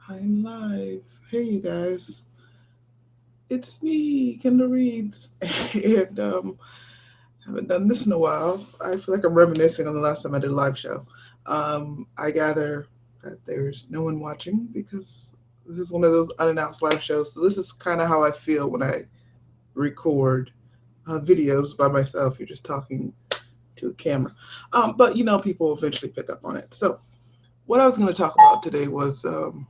I'm live. Hey, you guys. It's me, Kendall Reeds. and haven't done this in a while. I feel like I'm reminiscing on the last time I did a live show. I gather that there's no one watching because this is one of those unannounced live shows. So this is kind of how I feel when I record videos by myself. You're just talking to a camera. But people eventually pick up on it. So what I was going to talk about today was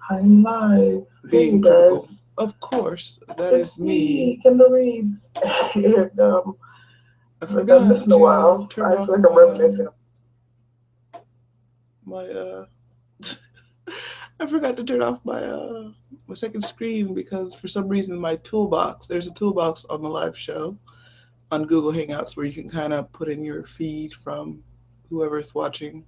I'm live. Hey, being critical. Guys. Of course, that it's is me, Kendall Reeds. and I forgot this in a while. I feel like I'm reminiscing. My I forgot to turn off my second screen because for some reason my toolbox. There's a toolbox on the live show on Google Hangouts where you can kind of put in your feed from whoever's watching.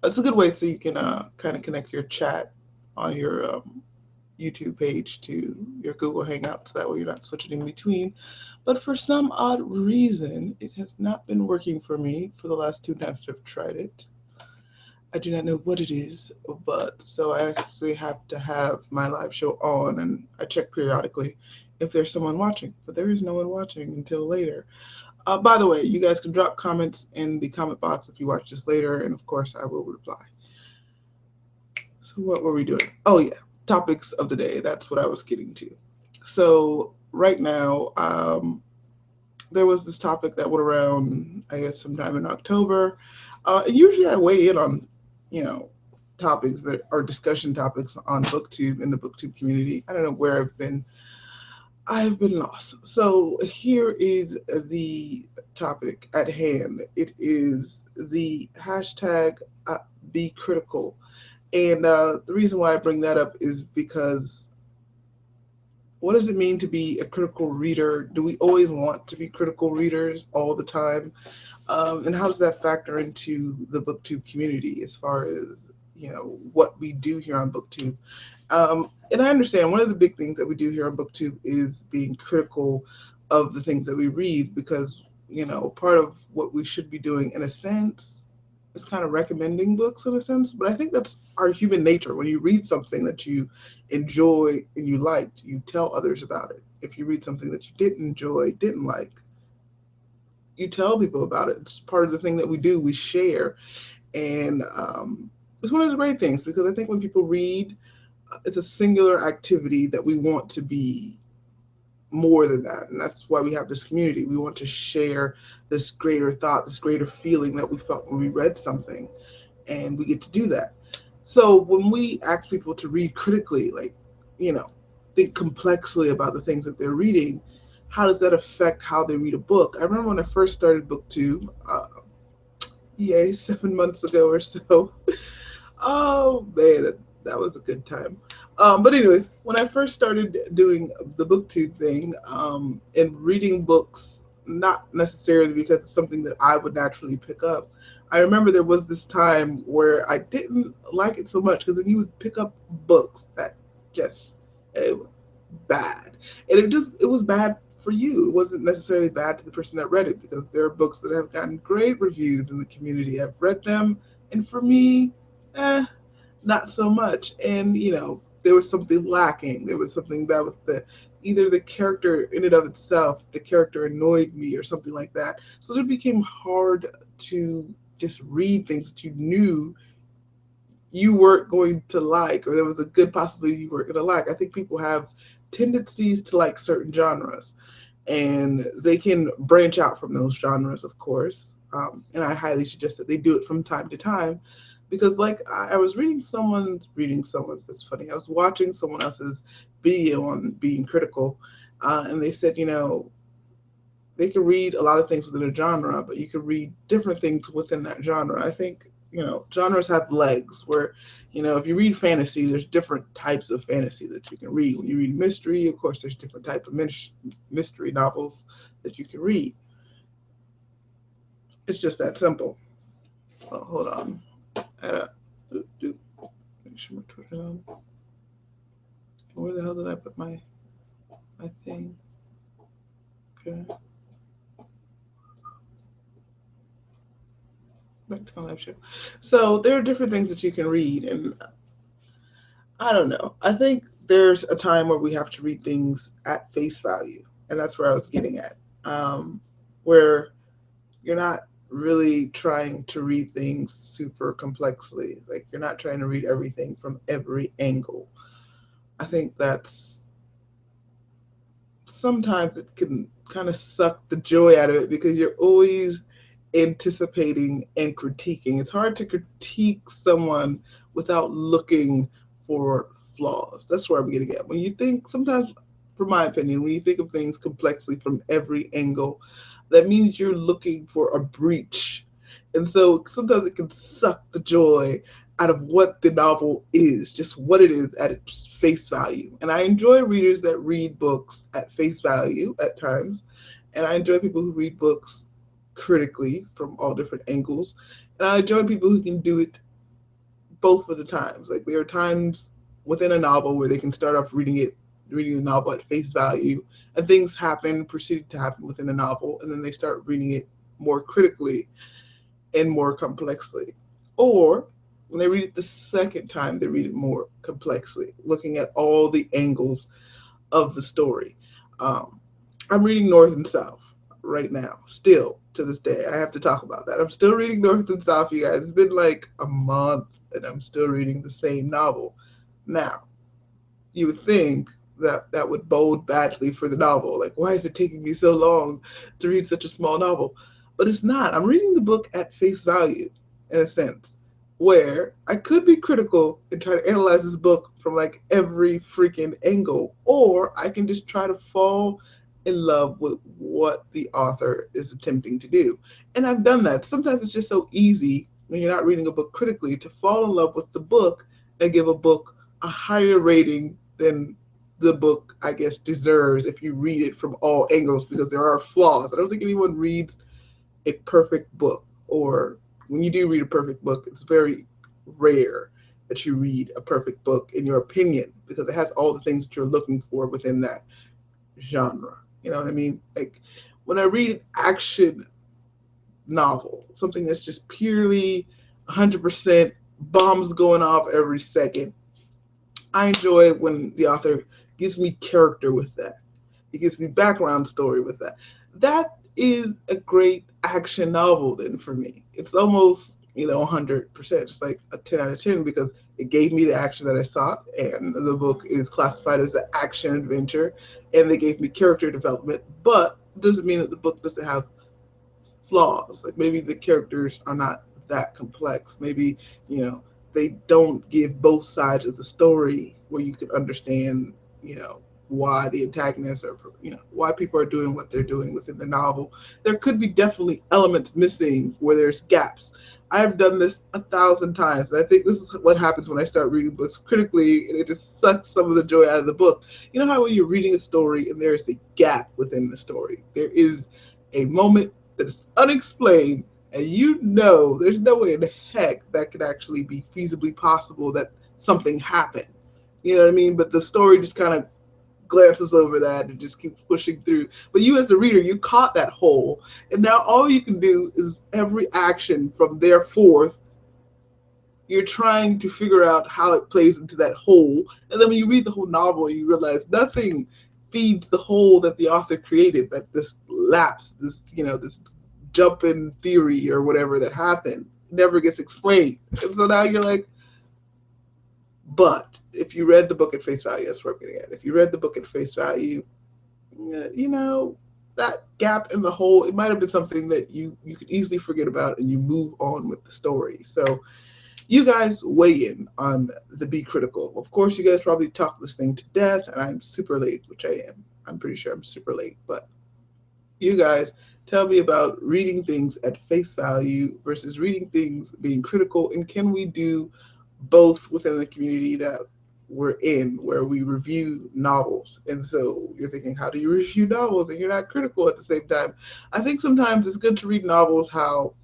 That's a good way so you can kind of connect your chat on your YouTube page to your Google Hangouts. So that way you're not switching in between. But for some odd reason, it has not been working for me for the last two times I've tried it. I do not know what it is, but so I actually have to have my live show on, and I check periodically if there's someone watching. But there is no one watching until later. By the way, you guys can drop comments in the comment box if you watch this later, and of course I will reply. So what were we doing? Oh yeah, topics of the day. That's what I was getting to. So right now, there was this topic that went around, I guess, sometime in October. And usually I weigh in on, you know, topics that are discussion topics on BookTube in the BookTube community. I don't know where I've been. I've been lost. So here is the topic at hand. It is the hashtag be critical. And the reason why I bring that up is because what does it mean to be a critical reader? Do we always want to be critical readers all the time? And how does that factor into the BookTube community as far as what we do here on BookTube? And I understand one of the big things that we do here on BookTube is being critical of the things that we read because part of what we should be doing in a sense is kind of recommending books in a sense, but I think that's our human nature. When you read something that you enjoy and you liked, you tell others about it. If you read something that you didn't enjoy, didn't like, you tell people about it. It's part of the thing that we do. We share, and it's one of the great things because I think when people read, it's a singular activity that we want to be more than that, and that's why we have this community. We want to share this greater thought, this greater feeling that we felt when we read something, and we get to do that. So when we ask people to read critically, like, think complexly about the things that they're reading, how does that affect how they read a book? I remember when I first started BookTube, yay, 7 months ago or so. Oh man, that was a good time. But anyways, when I first started doing the BookTube thing and reading books, not necessarily because it's something that I would naturally pick up, I remember there was this time where I didn't like it so much because then you would pick up books that just it was bad, and it was bad for you. It wasn't necessarily bad to the person that read it because there are books that have gotten great reviews in the community. I've read them, and for me, eh, not so much. And there was something lacking. There was something bad with the either the character in and of itself, the character annoyed me or something like that. So it became hard to just read things that you knew you weren't going to like, or there was a good possibility you weren't going to like. I think people have tendencies to like certain genres, and they can branch out from those genres, of course. And I highly suggest that they do it from time to time, because like I was reading someone's. That's funny. I was watching someone else's video on being critical, and they said, they can read a lot of things within a genre, but you can read different things within that genre. I think genres have legs where if you read fantasy, there's different types of fantasy that you can read. When you read mystery, of course there's different type of mystery novels that you can read. It's just that simple. Oh, hold on. Make sure my Twitter's on. Where the hell did I put my thing? Okay, back to my live show. So there are different things that you can read, and I don't know. I think there's a time where we have to read things at face value, and that's where I was getting at. Where you're not really trying to read things super complexly. Like you're not trying to read everything from every angle. I think that's sometimes it can kind of suck the joy out of it because you're always anticipating and critiquing. It's hard to critique someone without looking for flaws. That's where I'm getting at. When you think, sometimes, from my opinion, when you think of things complexly from every angle, that means you're looking for a breach. And so sometimes it can suck the joy out of what the novel is, just what it is at its face value. And I enjoy readers that read books at face value at times. And I enjoy people who read books critically from all different angles. And I enjoy people who can do it both of the times. Like there are times within a novel where they can start off reading the novel at face value, and things happen, proceed to happen within a novel, and then they start reading it more critically and more complexly. Or when they read it the second time, they read it more complexly, looking at all the angles of the story. Um, I'm reading North and South right now, still to this day. I have to talk about that. I'm still reading North and South, you guys. It's been like a month and I'm still reading the same novel. Now, you would think that that would bode badly for the novel. Like, why is it taking me so long to read such a small novel? But it's not. I'm reading the book at face value, in a sense, where I could be critical and try to analyze this book from like every freaking angle, or I can just try to fall in love with what the author is attempting to do. And I've done that. Sometimes it's just so easy when you're not reading a book critically to fall in love with the book and give a book a higher rating than the book, I guess, deserves if you read it from all angles because there are flaws. I don't think anyone reads a perfect book, or when you do read a perfect book, it's very rare that you read a perfect book in your opinion because it has all the things that you're looking for within that genre. You know what I mean? Like when I read an action novel, something that's just purely 100% bombs going off every second, I enjoy when the author gives me character with that. He gives me background story with that. That is a great action novel then for me. It's almost, 100%, just like a 10 out of 10 because it gave me the action that I sought and the book is classified as an action adventure and they gave me character development, but it doesn't mean that the book doesn't have flaws. Like maybe the characters are not that complex. Maybe, you know, they don't give both sides of the story where you can understand, why the antagonists are, why people are doing what they're doing within the novel. There could be definitely elements missing where there's gaps. I've done this 1,000 times, and I think this is what happens when I start reading books critically, and it just sucks some of the joy out of the book. You know how when you're reading a story and there is a gap within the story, there is a moment that is unexplained, and there's no way in heck that could actually be feasibly possible that something happened. You know what I mean? But the story just kind of glances over that and just keeps pushing through. But you, as a reader, you caught that hole, and now all you can do is every action from there forth. You're trying to figure out how it plays into that hole, and then when you read the whole novel, you realize nothing feeds the hole that the author created. That this lapse, this jump in theory or whatever that happened never gets explained, and so now you're like, but if you read the book at face value, that's what I'm getting at. If you read the book at face value, that gap in the hole, it might have been something that you could easily forget about and you move on with the story. So you guys weigh in on the Be Critical. Of course, you guys probably talked this thing to death, and I'm super late, which I am. I'm pretty sure I'm super late, but you guys tell me about reading things at face value versus reading things being critical, and can we do both within the community that we're in, where we review novels? And so you're thinking, how do you review novels and you're not critical at the same time? I think sometimes it's good to read novels how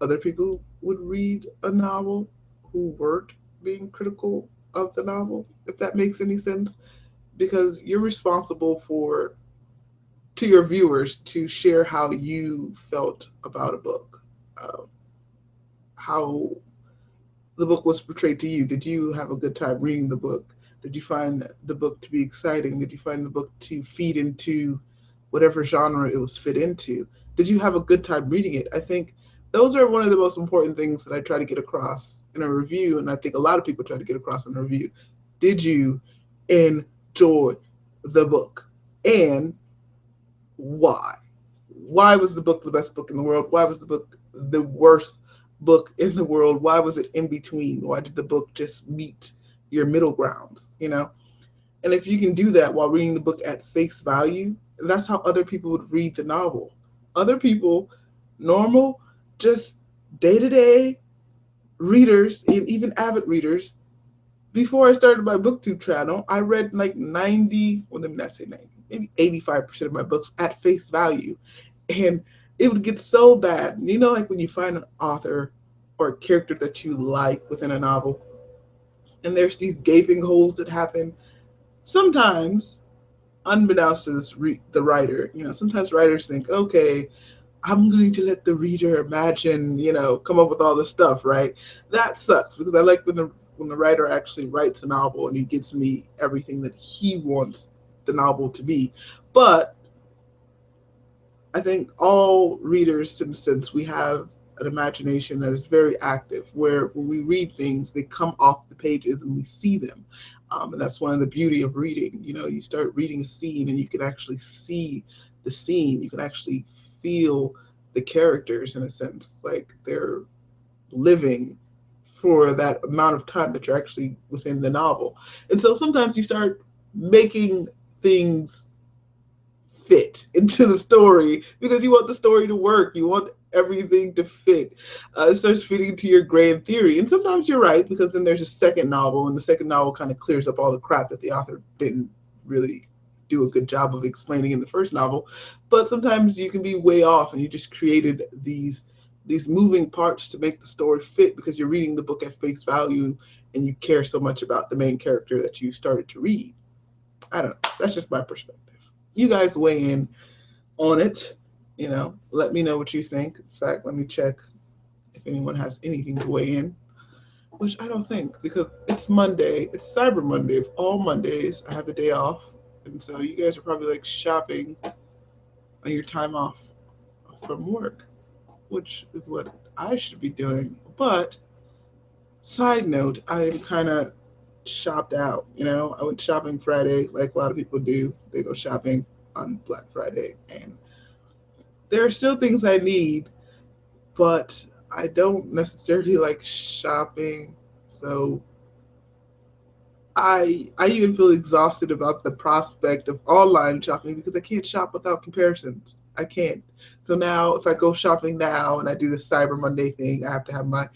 other people would read a novel who weren't being critical of the novel, if that makes any sense, because you're responsible for to your viewers to share how you felt about a book, how the book was portrayed to you. Did you have a good time reading the book? Did you find the book to be exciting? Did you find the book to feed into whatever genre it was fit into? Did you have a good time reading it? I think those are one of the most important things that I try to get across in a review, and I think a lot of people try to get across in a review. Did you enjoy the book? And why? Why was the book the best book in the world? Why was the book the worst book in the world? Why was it in between? Why did the book just meet your middle grounds? And if you can do that while reading the book at face value, that's how other people would read the novel. Other people, normal, just day to day readers, and even avid readers, before I started my booktube channel, I read like 90, well, let me not say 90, maybe 85% of my books at face value. And it would get so bad. Like when you find an author or a character that you like within a novel, and there's these gaping holes that happen. Sometimes, unbeknownst to the writer, sometimes writers think, okay, I'm going to let the reader imagine, come up with all this stuff, right? That sucks because I like when the writer actually writes a novel and he gives me everything that he wants the novel to be. But I think all readers, in a sense, we have an imagination that is very active, where when we read things, they come off the pages and we see them. And that's one of the beauty of reading. You start reading a scene and you can actually see the scene. You can actually feel the characters in a sense, like they're living for that amount of time that you're actually within the novel. And so sometimes you start making things fit into the story because you want the story to work. You want everything to fit. It starts fitting into your grand theory. And sometimes you're right because then there's a second novel, and the second novel kind of clears up all the crap that the author didn't really do a good job of explaining in the first novel. But sometimes you can be way off and you just created these moving parts to make the story fit because you're reading the book at face value and you care so much about the main character that you started to read. I don't know. That's just my perspective. You guys weigh in on it. Let me know what you think. In fact, let me check if anyone has anything to weigh in, which I don't think because it's Monday. It's Cyber Monday. Of all Mondays, I have the day off. And so you guys are probably like shopping on your time off from work, which is what I should be doing. But side note, I am kind of shopped out. I went shopping Friday like a lot of people do. They go shopping on Black Friday, and there are still things I need, but I don't necessarily like shopping. So I even feel exhausted about the prospect of online shopping because I can't shop without comparisons. I can't. So now if I go shopping now and I do the Cyber Monday thing, I have to have my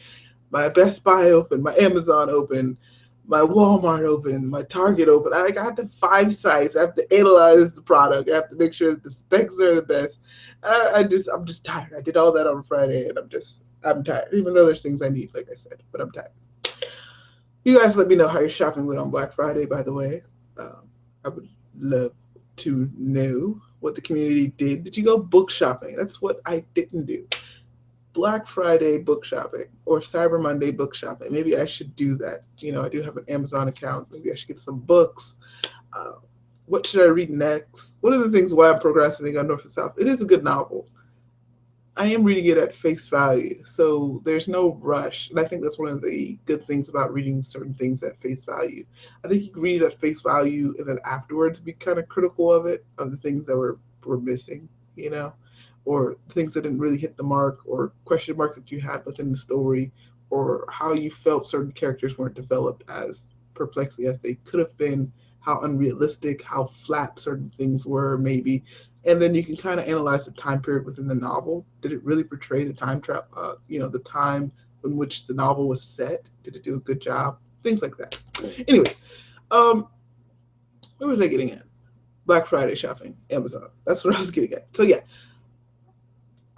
Best Buy open, my Amazon open, my Walmart open, my Target open. I have the 5 sites. I have to analyze the product. I have to make sure that the specs are the best. I'm just tired. I did all that on Friday, and I'm tired. Even though there's things I need, like I said, but I'm tired. You guys, let me know how your shopping went on Black Friday. By the way, I would love to know what the community did. Did you go book shopping? That's what I didn't do. Black Friday book shopping or Cyber Monday book shopping. Maybe I should do that. I do have an Amazon account. Maybe I should get some books. Uh, what should I read next? One of the things why I'm procrastinating on North and South, it is a good novel. I am reading it at face value, so there's no rush. And I think that's one of the good things about reading certain things at face value. I think you can read it at face value and then afterwards be kind of critical of it, of the things that were missing, or things that didn't really hit the mark, or question marks that you had within the story, or how you felt certain characters weren't developed as perplexing as they could have been, how unrealistic, how flat certain things were, maybe. And then you can kind of analyze the time period within the novel. Did it really portray the time trap? The time in which the novel was set. Did it do a good job? Things like that. Anyways, where was I getting at? Black Friday shopping, Amazon. That's what I was getting at. So yeah,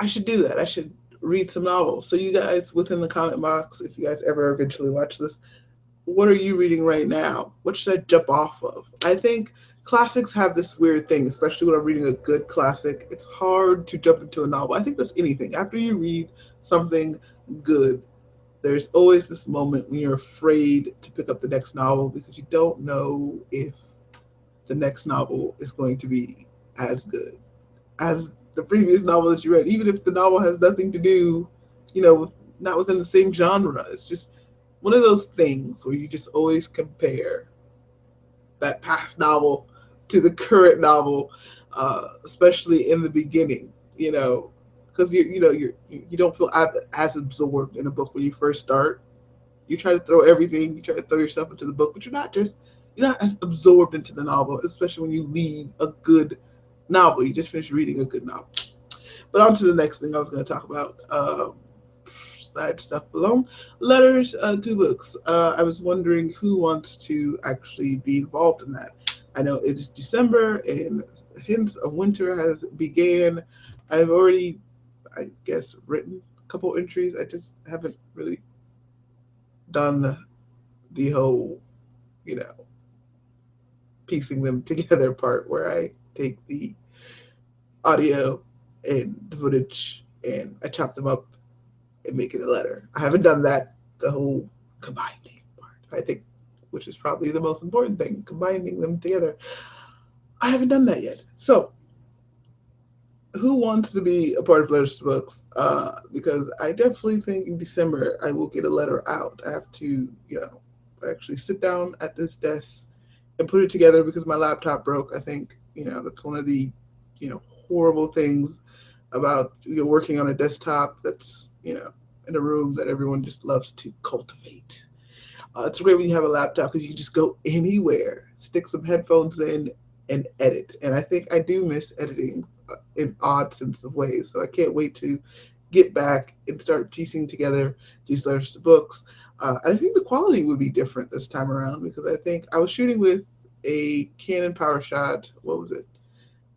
I should do that. I should read some novels. So you guys, within the comment box, if you guys ever eventually watch this, what are you reading right now? What should I jump off of? I think classics have this weird thing, especially when I'm reading a good classic. It's hard to jump into a novel. I think that's anything. After you read something good, there's always this moment when you're afraid to pick up the next novel because you don't know if the next novel is going to be as good as the previous novel that you read, even if the novel has nothing to do, not within the same genre. It's just one of those things where you just always compare that past novel to the current novel, especially in the beginning, because you don't feel as absorbed in a book when you first start. You try to throw everything, you try to throw yourself into the book, but you're not as absorbed into the novel, especially when you leave a good novel. You just finished reading a good novel. But on to the next thing I was going to talk about. Side stuff alone. Letters to books. I was wondering who wants to actually be involved in that. I know it is December and hints of winter has began. I've already, I guess, written a couple entries. I just haven't really done the whole, you know, piecing them together part where I take the audio and the footage and I chop them up and make it a letter. I haven't done that, the whole combining part, I think, which is probably the most important thing, combining them together. I haven't done that yet. So, who wants to be a part of Letters to Books? Because I definitely think in December I will get a letter out. I have to, actually sit down at this desk and put it together because my laptop broke. I think, that's one of the, horrible things about working on a desktop that's, in a room that everyone just loves to cultivate. It's great when you have a laptop because you can just go anywhere, stick some headphones in, and edit. And I think I do miss editing in odd sense of ways. So I can't wait to get back and start piecing together these letters to books. And I think the quality would be different this time around because I think I was shooting with a Canon PowerShot. What was it?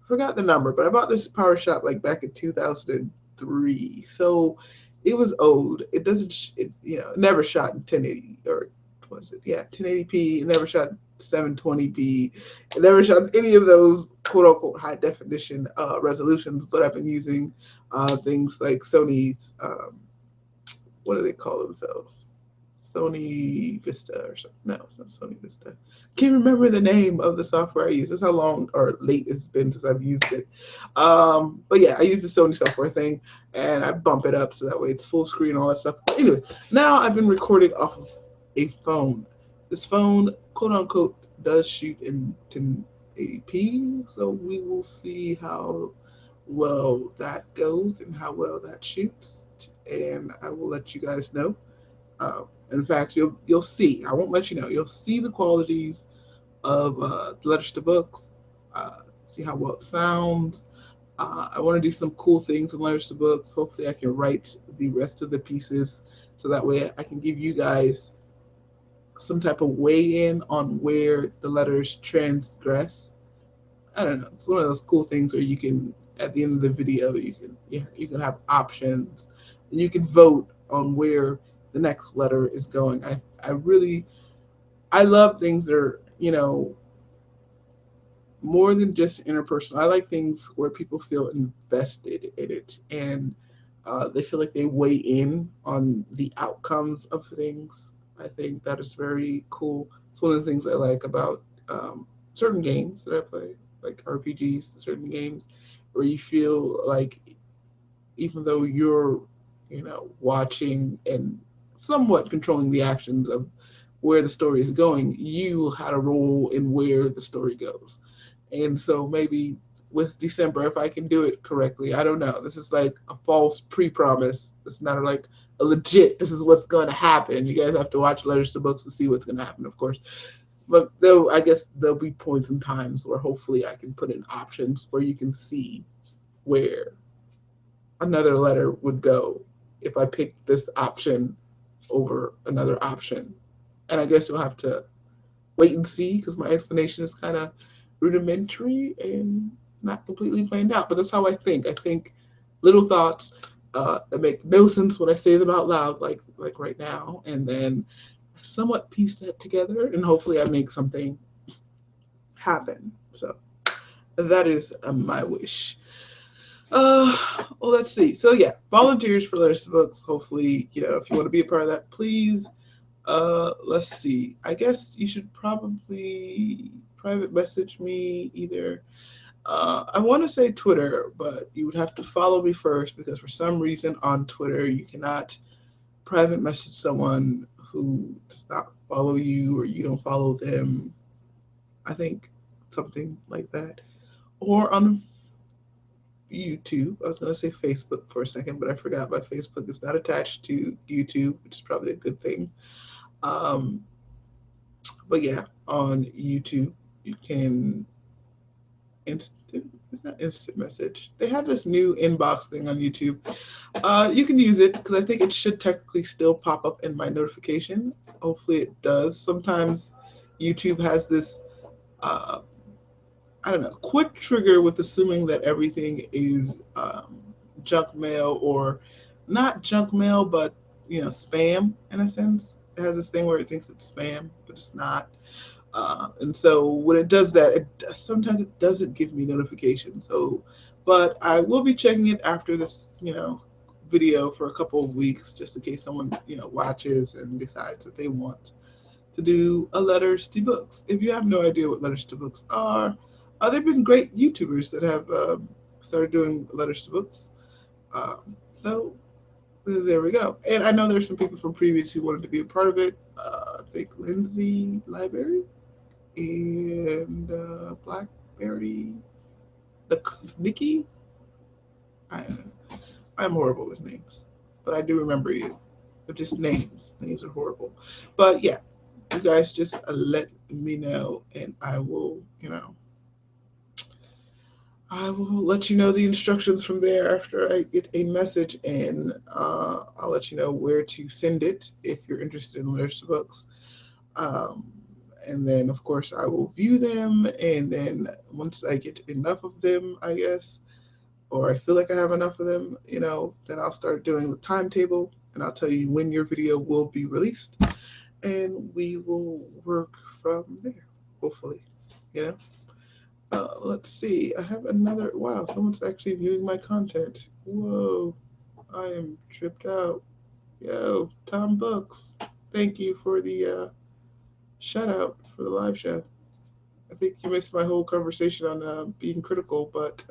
I forgot the number, but I bought this PowerShot like back in 2003. So it was old. It doesn't, it never shot in 1080 or was it? Yeah, 1080p. It never shot 720p. It never shot any of those quote unquote high definition resolutions. But I've been using things like Sony's, what do they call themselves? Sony Vista or something. No, it's not Sony Vista. Can't remember the name of the software I use. That's how long or late it's been since I've used it. But yeah, I use the Sony software thing and I bump it up so that way it's full screen and all that stuff. But anyways, now I've been recording off of a phone. This phone, quote unquote, does shoot in 1080p. So we will see how well that goes and how well that shoots. And I will let you guys know. In fact, you'll see. I won't let you know. You'll see the qualities of Letters to Books. See how well it sounds. I want to do some cool things in Letters to Books. Hopefully, I can write the rest of the pieces so that way I can give you guys some type of weigh in on where the letters transgress. I don't know. It's one of those cool things where you can, at the end of the video, you can have options, and you can vote on where the next letter is going. I love things that are more than just interpersonal. I like things where people feel invested in it and they feel like they weigh in on the outcomes of things. I think that is very cool. It's one of the things I like about certain games that I play, like RPGs, certain games where you feel like even though you're, watching and somewhat controlling the actions of where the story is going, you had a role in where the story goes. And so maybe with December, if I can do it correctly, I don't know. This is like a false pre-promise. It's not like a legit, this is what's going to happen. You guys have to watch Letters to Books to see what's going to happen, of course. But I guess there'll be points and times where hopefully I can put in options where you can see where another letter would go if I picked this option over another option. And I guess you'll have to wait and see because my explanation is kind of rudimentary and not completely planned out. But that's how I think. I think little thoughts that make no sense when I say them out loud, like right now, and then somewhat piece that together, and hopefully I make something happen. So that is my wish. Well, let's see. So yeah, volunteers for Letters to Books. Hopefully, if you want to be a part of that, please. Let's see. I guess you should probably private message me either. I want to say Twitter, but you would have to follow me first because for some reason on Twitter you cannot private message someone who does not follow you or you don't follow them. I think something like that. Or on YouTube. I was going to say Facebook for a second, but I forgot my Facebook is not attached to YouTube, which is probably a good thing. Um, but yeah, on YouTube, you can it's not instant message. They have this new inbox thing on YouTube. You can use it because I think it should technically still pop up in my notification. Hopefully it does. Sometimes YouTube has this uh, I don't know, quick trigger with assuming that everything is junk mail or not junk mail, but spam in a sense. It has this thing where it thinks it's spam, but it's not. And so when it does that, sometimes it doesn't give me notifications. So, but I will be checking it after this, video for a couple of weeks, just in case someone watches and decides that they want to do a Letters to Books. If you have no idea what Letters to Books are, they've been great YouTubers that have started doing Letters to Books. So there we go. And I know there's some people from previous who wanted to be a part of it. I think Lindsay Library and Blackberry, the Nikki. I, I'm horrible with names, but I do remember you. But just names. Names are horrible. But yeah, you guys just let me know, and I will let you know the instructions from there after I get a message, and I'll let you know where to send it if you're interested in Letters to Books. Um, and then, of course, I will view them, and then once I get enough of them, I guess, or I feel like I have enough of them, then I'll start doing the timetable, and I'll tell you when your video will be released, and we will work from there, hopefully, you know. Let's see. I have another. Wow, someone's actually viewing my content. Whoa, I am tripped out. Yo, Tom Books, thank you for the shout out for the live show. I think you missed my whole conversation on being critical, but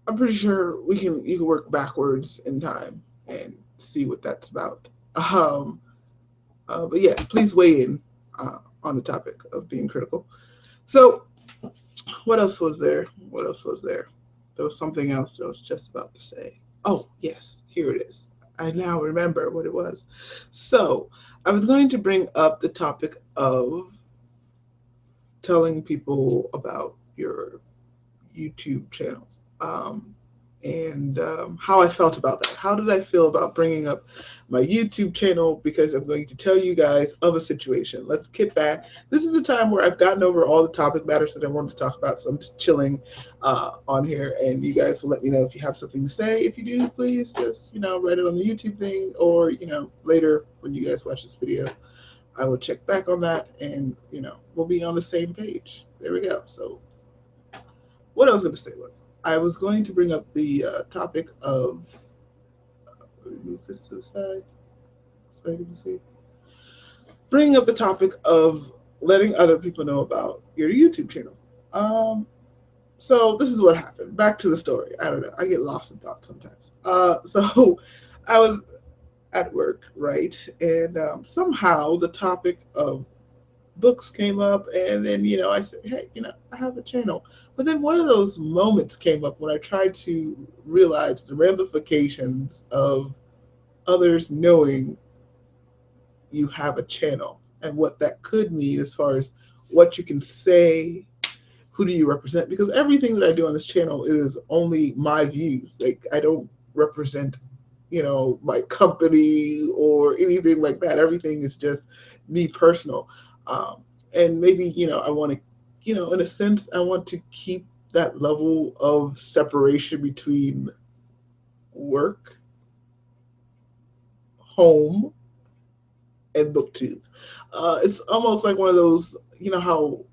I'm pretty sure you can work backwards in time and see what that's about. Um, but yeah, please weigh in on the topic of being critical. So, what else was there? What else was there? There was something else that I was just about to say. Oh, yes, here it is. I now remember what it was. So, I was going to bring up the topic of telling people about your YouTube channel and how I felt about that. How did I feel about bringing up my YouTube channel? Because I'm going to tell you guys of a situation. Let's get back. This is the time where I've gotten over all the topic matters that I wanted to talk about, so I'm just chilling on here, and you guys will let me know if you have something to say. If you do, please just write it on the YouTube thing, or later when you guys watch this video, I will check back on that, and we'll be on the same page. There we go. So what I was going to say was I was going to bring up the topic of. Let me move this to the side so I can see. Bringing up the topic of letting other people know about your YouTube channel. So this is what happened. Back to the story. I don't know. I get lost in thought sometimes. So I was at work, right, and somehow the topic of books came up, and then I said, hey, I have a channel. But then one of those moments came up when I tried to realize the ramifications of others knowing you have a channel and what that could mean as far as what you can say, who do you represent, because everything that I do on this channel is only my views. Like, I don't represent my company or anything like that. Everything is just me personal. And maybe I want to in a sense I want to keep that level of separation between work, home, and booktube. It's almost like one of those, how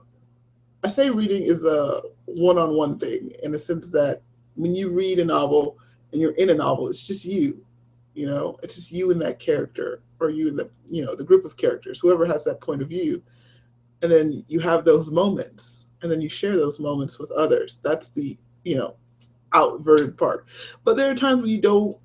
I say reading is a one-on-one thing in the sense that when you read a novel and you're in a novel, it's just you. It's just you and that character, or you and the group of characters, whoever has that point of view. And then you have those moments, and then you share those moments with others. That's the, you know, outverted part. But there are times when you don't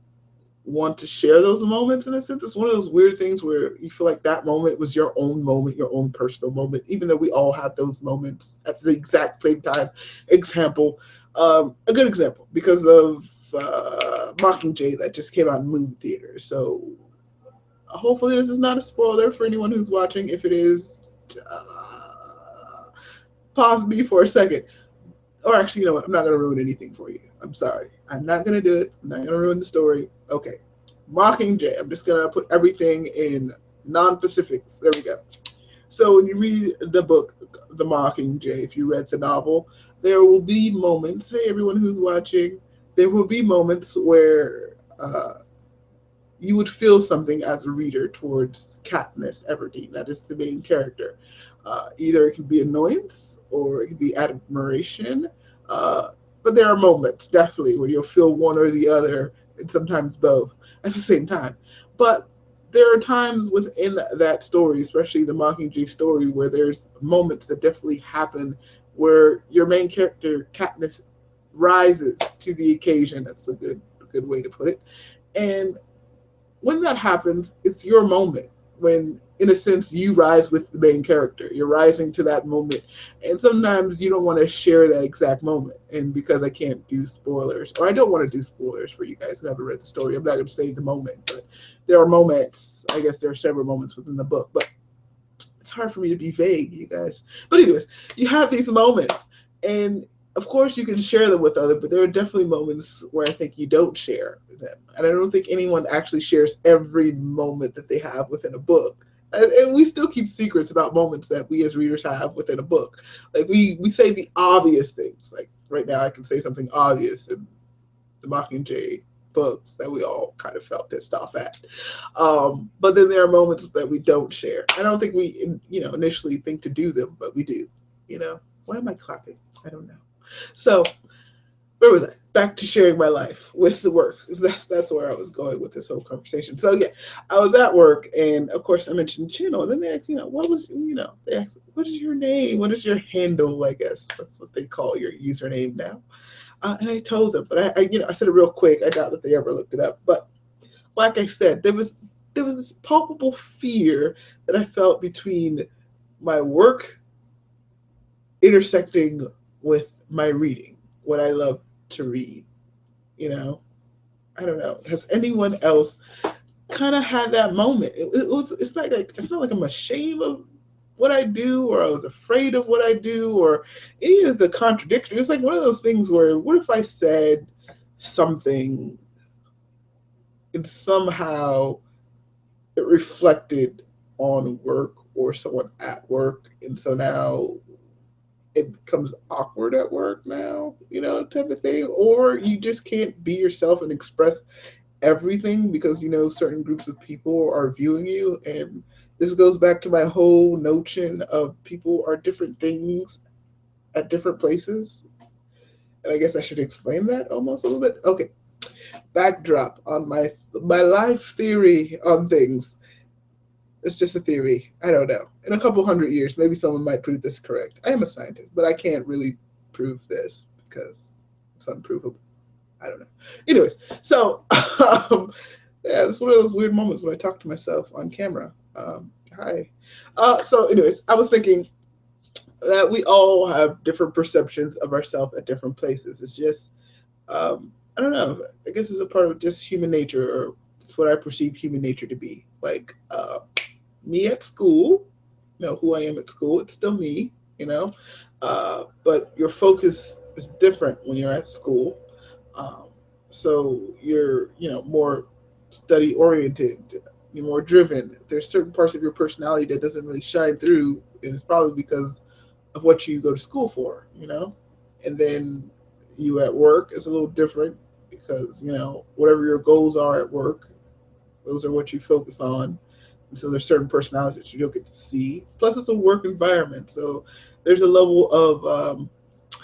want to share those moments. In a sense, it's one of those weird things where you feel like that moment, your own personal moment, even though we all have those moments at the exact same time. Example, a good example, because of Mockingjay that just came out in movie theaters. So hopefully this is not a spoiler for anyone who's watching. If it is, pause me for a second. Or actually, you know what? I'm not going to ruin anything for you. I'm sorry. I'm not going to do it. I'm not going to ruin the story. Okay. Mockingjay. I'm just going to put everything in non-Pacifics. There we go. So when you read the book, The Mockingjay, if you read the novel, there will be moments, hey, everyone who's watching, there will be moments where you would feel something as a reader towards Katniss Everdeen. That is the main character. Either it can be annoyance or it can be admiration. But there are moments, definitely, where you'll feel one or the other, and sometimes both at the same time. But there are times within that story, especially the Mockingjay story, where there's moments that definitely happen where your main character, Katniss, rises to the occasion. That's a good way to put it. And when that happens, it's your moment. When, in a sense, you rise with the main character. You're rising to that moment. And sometimes you don't want to share that exact moment. And because I can't do spoilers, or I don't want to do spoilers for you guys who haven't read the story, I'm not going to say the moment. But there are moments, I guess there are several moments within the book. But it's hard for me to be vague, you guys. But anyways, you have these moments. And of course you can share them with others, but there are definitely moments where I think you don't share them. And I don't think anyone actually shares every moment that they have within a book. And we still keep secrets about moments that we as readers have within a book. Like we say the obvious things. Like right now I can say something obvious in the Mockingjay books that we all kind of felt pissed off at. But then there are moments that we don't share. I don't think we, initially think to do them, but we do. Why am I clapping? I don't know. So where was I? Back to sharing my life with the work. That's where I was going with this whole conversation. So yeah, I was at work, and of course I mentioned channel, and then they asked, they asked, what is your name? What is your handle? I guess that's what they call your username now. And I told them, but I said it real quick. I doubt that they ever looked it up. But like I said, there was this palpable fear that I felt between my work intersecting with my reading, what I love to read. I don't know. Has anyone else kind of had that moment? It's not like I'm ashamed of what I do, or I was afraid of what I do, or any of the contradiction. It's like one of those things where, what if I said something and somehow it reflected on work or someone at work, and so now it becomes awkward at work now, type of thing, or you just can't be yourself and express everything because, certain groups of people are viewing you. And this goes back to my whole notion of people are different things at different places. And I guess I should explain that almost a little bit. Okay. Backdrop on my life theory on things. It's just a theory. I don't know. In a couple hundred years, maybe someone might prove this correct. I am a scientist, but I can't really prove this because it's unprovable. I don't know. Anyways, so yeah, it's one of those weird moments when I talk to myself on camera. Hi. So anyways, I was thinking that we all have different perceptions of ourselves at different places. It's just, I don't know. I guess it's a part of just human nature, or it's what I perceive human nature to be. Like, me at school, who I am at school, it's still me, but your focus is different when you're at school. Um, so you're, more study oriented, you're more driven. There's certain parts of your personality that doesn't really shine through, and it's probably because of what you go to school for, and then you at work is a little different because, whatever your goals are at work, those are what you focus on. And so there's certain personalities that you don't get to see. Plus, it's a work environment, so there's a level of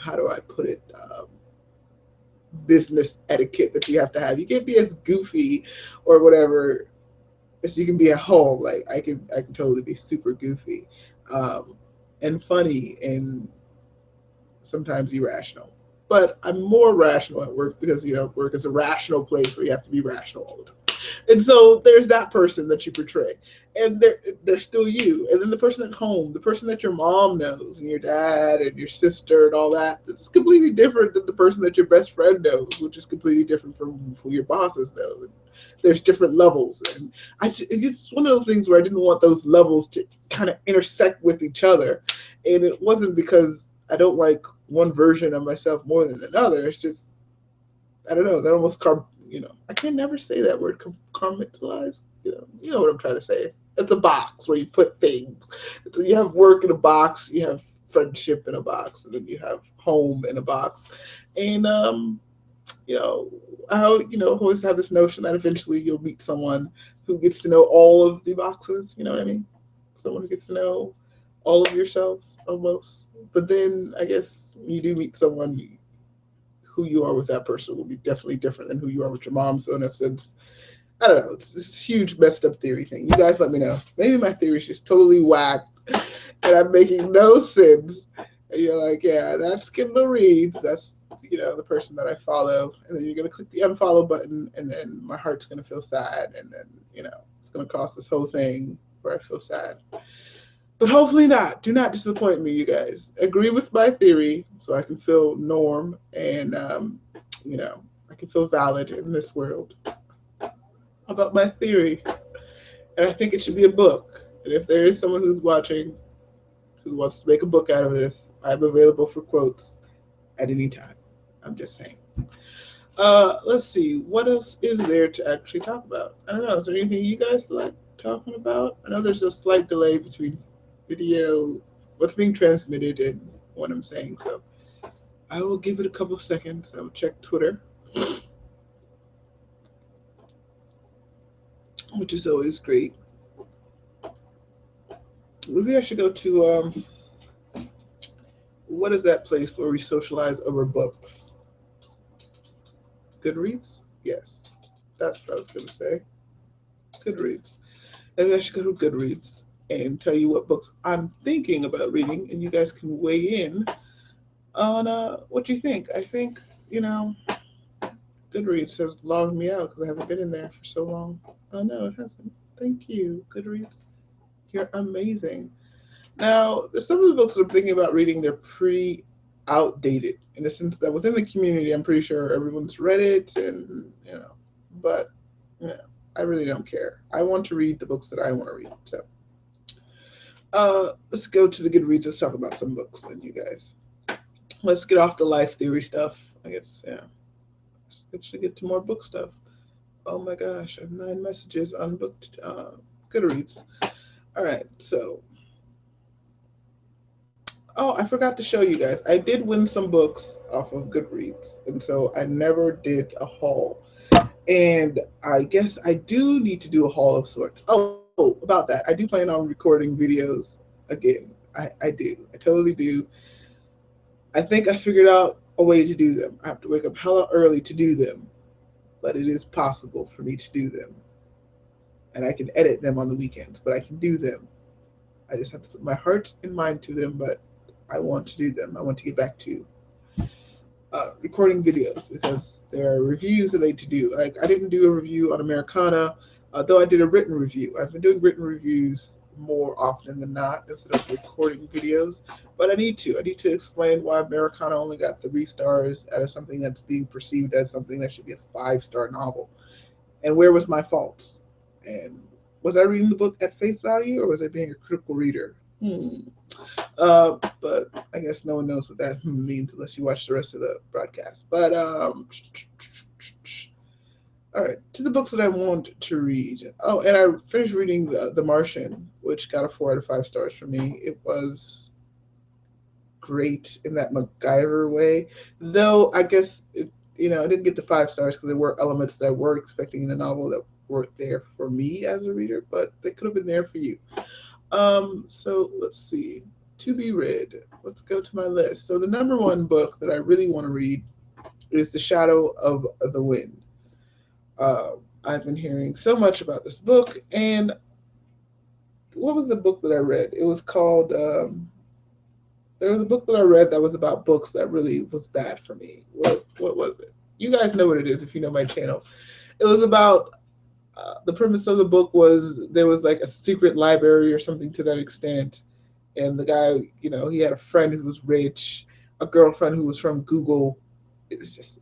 how do I put it, business etiquette that you have to have. You can't be as goofy or whatever as you can be at home. Like I can totally be super goofy, um, and funny and sometimes irrational. But I'm more rational at work because work is a rational place where you have to be rational all the time. And so there's that person that you portray, and they're still you. And then the person at home, the person that your mom knows, and your dad and your sister and all that, it's completely different than the person that your best friend knows, which is completely different from who your bosses know. And there's different levels, and it's one of those things where I didn't want those levels to kind of intersect with each other, and it wasn't because I don't like one version of myself more than another. It's just I don't know. That almost I can never say that word compartmentalize. You know what I'm trying to say. It's a box where you put things. So you have work in a box, you have friendship in a box, and then you have home in a box. And you know, always have this notion that eventually you'll meet someone who gets to know all of the boxes. You know what I mean? Someone who gets to know all of yourselves almost. But then I guess when you do meet someone, who you are with that person will be definitely different than who you are with your mom. So in a sense, I don't know. It's this huge messed up theory thing. You guys let me know. Maybe my theory is just totally whack and I'm making no sense. And you're like, yeah, that's Kindle Reads. That's the person that I follow. And then you're gonna click the unfollow button, and then my heart's gonna feel sad, and then it's gonna cause this whole thing where I feel sad. But hopefully not. Do not disappoint me, you guys. Agree with my theory so I can feel norm and, I can feel valid in this world about my theory. And I think it should be a book. And if there is someone who's watching who wants to make a book out of this, I'm available for quotes at any time. I'm just saying. Let's see. What else is there to actually talk about? I don't know. Is there anything you guys feel like talking about? I know there's a slight delay between video, what's being transmitted, and what I'm saying. So I will give it a couple seconds. I will check Twitter, which is always great. Maybe I should go to what is that place where we socialize over books? Goodreads? Yes, that's what I was going to say. Goodreads. Maybe I should go to Goodreads and tell you what books I'm thinking about reading, and you guys can weigh in on what you think. I think, Goodreads has logged me out because I haven't been in there for so long. Oh, no, it hasn't. Thank you, Goodreads. You're amazing. Now, some of the books I'm thinking about reading, they're pretty outdated in the sense that within the community, I'm pretty sure everyone's read it, and, but, I really don't care. I want to read the books that I want to read. So, let's go to the Goodreads. Let's talk about some books then, you guys. Let's get off the life theory stuff. I guess, yeah. Let's get to more book stuff. Oh my gosh, I have 9 messages on Goodreads. All right, so. Oh, I forgot to show you guys. I did win some books off of Goodreads, and so I never did a haul. And I guess I do need to do a haul of sorts. Oh, about that. I do plan on recording videos again. I do. I totally do. I think I figured out a way to do them. I have to wake up hella early to do them, but it is possible for me to do them. And I can edit them on the weekends, but I can do them. I just have to put my heart and mind to them, but I want to do them. I want to get back to recording videos because there are reviews that I need to do. Like I didn't do a review on Americana, though I did a written review. I've been doing written reviews more often than not instead of recording videos, but I need to. I need to explain why Americana only got 3 stars out of something that's being perceived as something that should be a 5-star novel. And where was my faults? And was I reading the book at face value or was I being a critical reader? But I guess no one knows what that means unless you watch the rest of the broadcast. But all right, to the books that I want to read. Oh, and I finished reading The Martian, which got a 4 out of 5 stars for me. It was great in that MacGyver way, though I guess it didn't get the 5 stars because there were elements that I were expecting in a novel that weren't there for me as a reader, but they could have been there for you. So let's see. to be read. Let's go to my list. So the number one book that I really want to read is The Shadow of the Wind. Uh, I've been hearing so much about this book, and what was the book that I read? It was called. There was a book that I read that was about books that really was bad for me. What was it? You guys know what it is if you know my channel. It was about the premise of the book was there was like a secret library or something to that extent, and the guy, he had a friend who was rich, a girlfriend who was from Google. It was just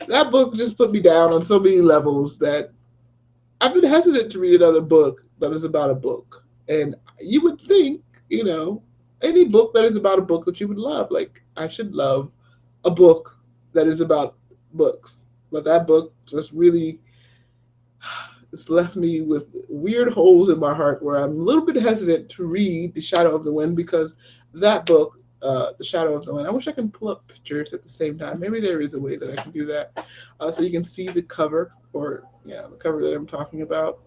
that book just put me down on so many levels that I've been hesitant to read another book that is about a book. And you would think, any book that is about a book that you would love, like I should love a book that is about books. But that book just really, it's left me with weird holes in my heart where I'm a little bit hesitant to read The Shadow of the Wind because that book, The Shadow of the Wind, I wish I can pull up pictures at the same time. Maybe there is a way that I can do that, so you can see the cover, or the cover that I'm talking about,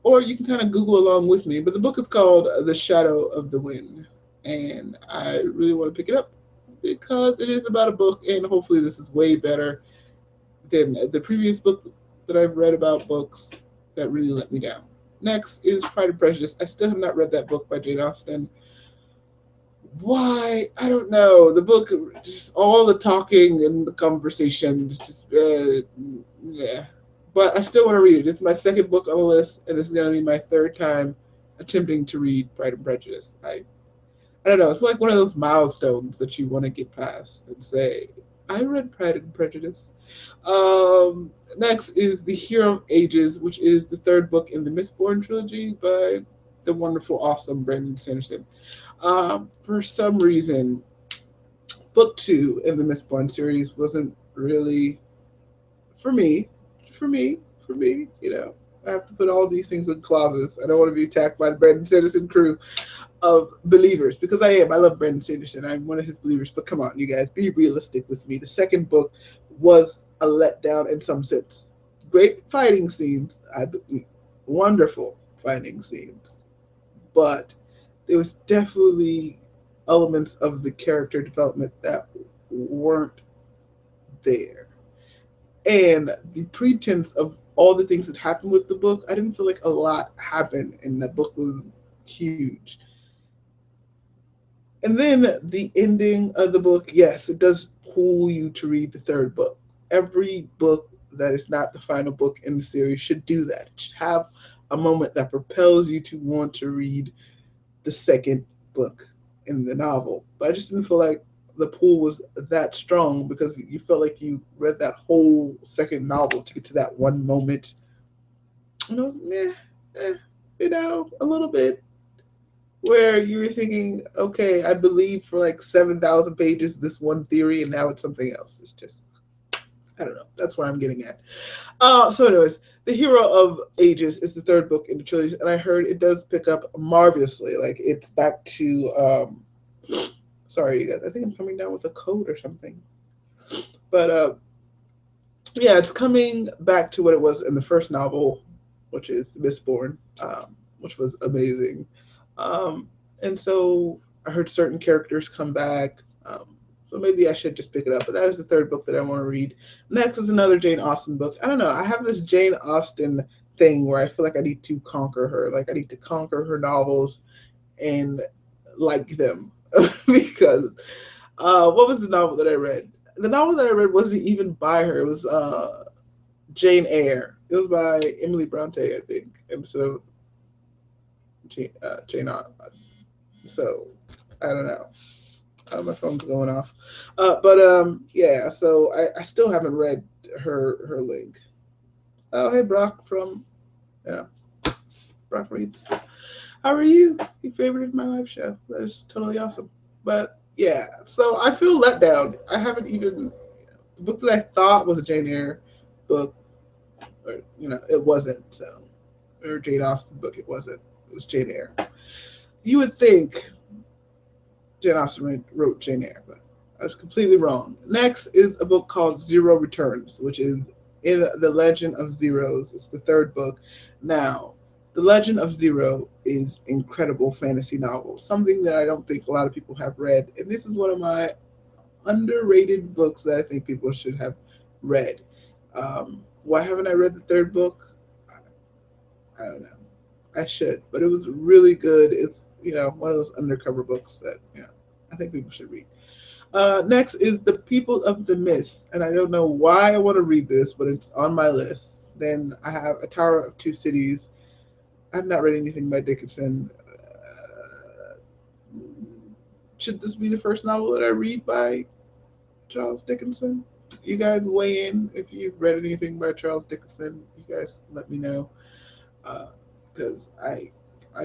or you can kind of Google along with me. But the book is called The Shadow of the Wind, and I really want to pick it up because it is about a book, and hopefully this is way better than the previous book that I've read about books that really let me down. Next is Pride and Prejudice. I still have not read that book by Jane Austen. Why? I don't know. The book, just all the talking and the conversations, just yeah. But I still want to read it. It's my second book on the list, and this is going to be my third time attempting to read Pride and Prejudice. I don't know. It's like one of those milestones that you want to get past and say, I read Pride and Prejudice. Next is The Hero of Ages, which is the third book in the Mistborn trilogy by the wonderful, awesome Brandon Sanderson. For some reason, book two in the Mistborn series wasn't really for me. For me, I have to put all these things in clauses. I don't want to be attacked by the Brandon Sanderson crew of believers because I am. I love Brandon Sanderson. I'm one of his believers. But come on, you guys, be realistic with me. The second book was a letdown in some sense. Great fighting scenes, wonderful fighting scenes, but there was definitely elements of the character development that weren't there. And the pretense of all the things that happened with the book, I didn't feel like a lot happened, and the book was huge. And then the ending of the book, yes, it does pull you to read the third book. Every book that is not the final book in the series should do that. It should have a moment that propels you to want to read the second book in the novel. But I just didn't feel like the pull was that strong because you felt like you read that whole second novel to get to that one moment. And I was a little bit where you were thinking, okay, I believe for like 7,000 pages this one theory, and now it's something else. It's just, I don't know. That's where I'm getting at. So anyways, The Hero of Ages is the third book in the trilogy, and I heard it does pick up marvelously. Like, it's back to, sorry, you guys, I think I'm coming down with a cold or something. But, yeah, it's coming back to what it was in the first novel, which is Mistborn, which was amazing. And so I heard certain characters come back. So maybe I should just pick it up. But that is the third book that I want to read. Next is another Jane Austen book. I don't know. I have this Jane Austen thing where I feel like I need to conquer her. Like I need to conquer her novels and like them. Because what was the novel that I read? The novel that I read wasn't even by her. It was Jane Eyre. It was by Emily Bronte, I think, instead of Jane Austen. So I don't know. My phone's going off. Yeah, so I still haven't read her link. Oh, hey, Brock from, yeah, Brock reads. How are you? You favorited my live show. That is totally awesome. But yeah, so I feel let down. I haven't even, the book that I thought was a Jane Eyre book, or, it wasn't. So, or Jane Austen book, it wasn't. It was Jane Eyre. You would think Jane Austen wrote Jane Eyre, but I was completely wrong. Next is a book called Zero Returns, which is in the Legend of Zeros. It's the third book. Now, The Legend of Zero is incredible fantasy novel, something that I don't think a lot of people have read. And this is one of my underrated books that I think people should have read. Why haven't I read the third book? I don't know. I should, but it was really good. It's one of those undercover books that I think people should read. Next is The People of the Mist, and I don't know why I want to read this, but it's on my list. Then I have A Tower of Two Cities. I've not read anything by Dickinson. Should this be the first novel that I read by Charles Dickinson? You guys weigh in if you've read anything by Charles Dickinson. You guys let me know, because I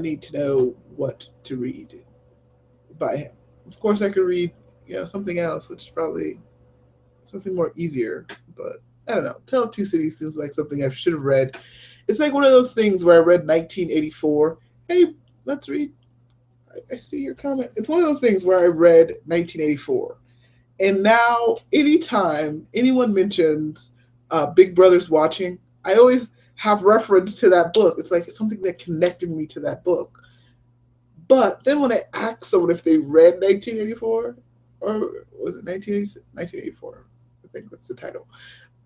need to know what to read by him. Of course, I could read something else, which is probably something more easier. But I don't know. Tale of Two Cities seems like something I should have read. It's like one of those things where I read 1984. Hey, let's read. I see your comment. It's one of those things where I read 1984. And now, anytime anyone mentions Big Brother's Watching, I always have reference to that book. It's like something that connected me to that book. But then when I ask someone if they read 1984, or was it 1984? I think that's the title.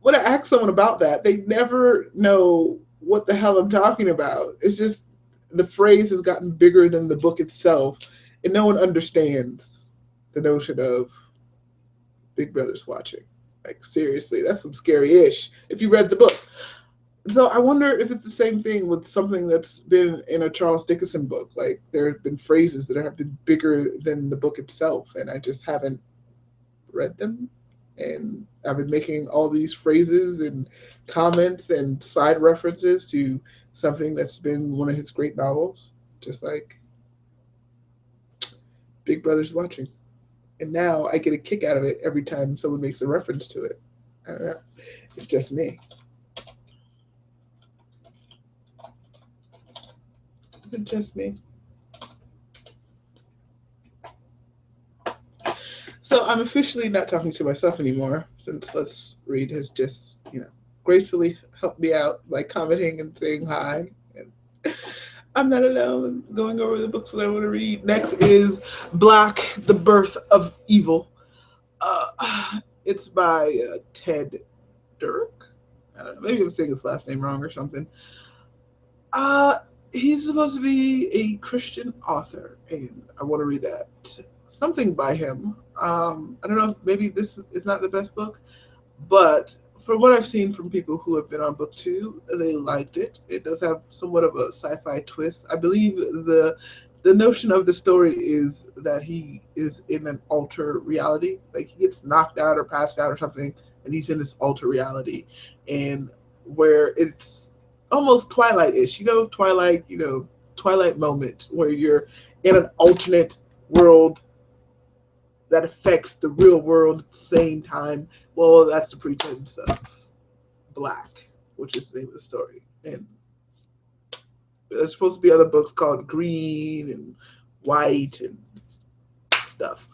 When I ask someone about that, they never know what the hell I'm talking about. It's just the phrase has gotten bigger than the book itself, and no one understands the notion of Big Brother's Watching. Like, seriously, that's some scary-ish if you read the book. So I wonder if it's the same thing with something that's been in a Charles Dickinson book. Like, there have been phrases that have been bigger than the book itself, and I just haven't read them. And I've been making all these phrases and comments and side references to something that's been one of his great novels, just like Big Brother's Watching. And now I get a kick out of it every time someone makes a reference to it. I don't know. It's just me. Is it just me? So I'm officially not talking to myself anymore, since Let's Read has just, gracefully helped me out by commenting and saying hi. And I'm not alone going over the books that I want to read. Next is Black, The Birth of Evil. It's by Ted Dirk. I don't know, maybe I'm saying his last name wrong or something. Uh, he's supposed to be a Christian author, and I want to read that. Something by him. I don't know if maybe this is not the best book, but from what I've seen from people who have been on book 2, they liked it. It does have somewhat of a sci-fi twist. I believe the notion of the story is that he is in an alter reality, like he gets knocked out or passed out or something, and he's in this alter reality, and where it's almost Twilight-ish, Twilight, Twilight moment, where you're in an alternate world that affects the real world at the same time. Well, that's the pretense of Black, which is the name of the story. And there's supposed to be other books called Green and White and stuff.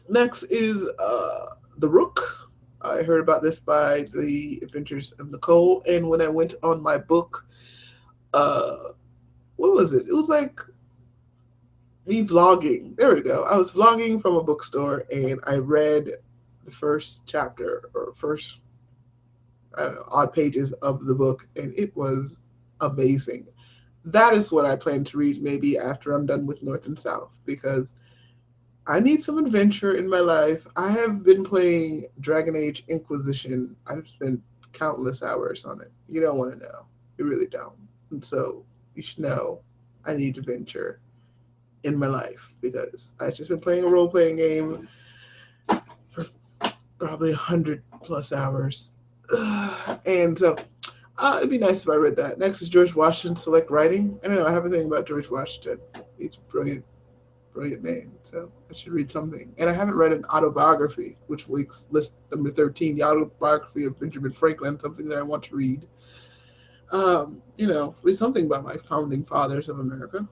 Next is The Rook. I heard about this by The Adventures of Nicole, and when I went on my book, what was it? It was like me vlogging. There we go. I was vlogging from a bookstore, and I read the first chapter or first, I don't know, odd pages of the book, and it was amazing. That is what I plan to read maybe after I'm done with North and South, because I need some adventure in my life. I have been playing Dragon Age Inquisition. I've spent countless hours on it. You don't want to know. You really don't. And so you should know I need adventure in my life, because I've just been playing a role-playing game for probably 100+ hours. And so it'd be nice if I read that. Next is George Washington Select Writing. I don't know, I have a thing about George Washington. He's a brilliant name, so I should read something. And I haven't read an autobiography, which week's list number 13, the autobiography of Benjamin Franklin, something that I want to read. Read something about my founding fathers of America.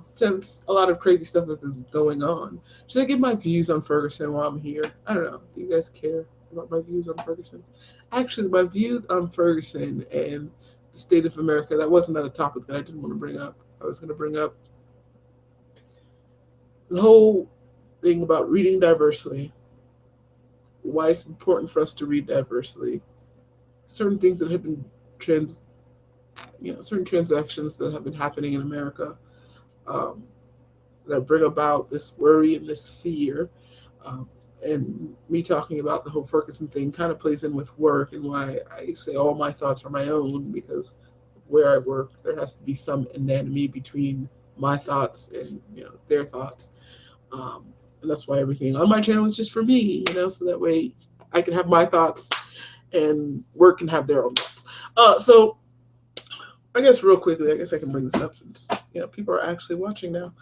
Since a lot of crazy stuff has been going on. Should I give my views on Ferguson while I'm here? I don't know. Do you guys care about my views on Ferguson? Actually, my views on Ferguson and the state of America. That was another topic that I didn't want to bring up. I was going to bring up the whole thing about reading diversely, why it's important for us to read diversely, certain things that have been certain transactions that have been happening in America, um, that bring about this worry and this fear. Um, and me talking about the whole Ferguson thing kind of plays in with work and why I say all my thoughts are my own, because where I work, there has to be some anatomy between my thoughts and their thoughts. Um, and that's why everything on my channel is just for me, so that way I can have my thoughts and work can have their own thoughts. So I guess real quickly, I guess I can bring this up since people are actually watching now.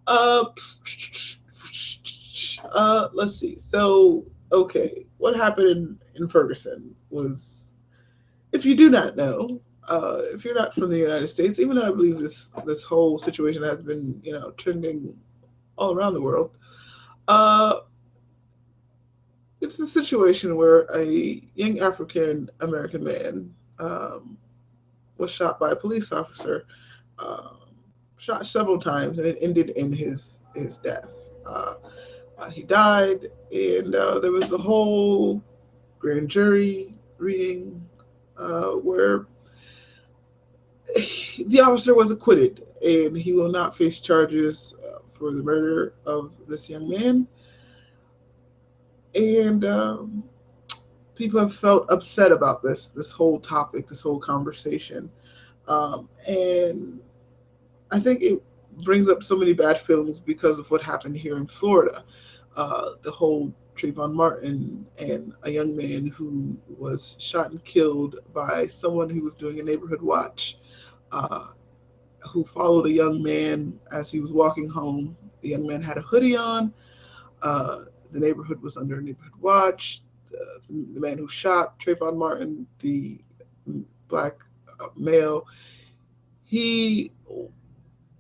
Uh, let's see. So, okay, what happened in Ferguson was, if you do not know, if you're not from the United States, even though I believe this whole situation has been trending all around the world, uh, it's a situation where a young African American man was shot by a police officer, um, shot several times, and it ended in his death. Uh, he died, and there was a whole grand jury reading where the officer was acquitted, and he will not face charges for the murder of this young man. And people have felt upset about this whole topic, this whole conversation, and I think it brings up so many bad feelings because of what happened here in Florida. The whole Trayvon Martin and a young man who was shot and killed by someone who was doing a neighborhood watch, uh, who followed a young man as he was walking home. The young man had a hoodie on. The neighborhood was under neighborhood watch. The man who shot Trayvon Martin, the black male, he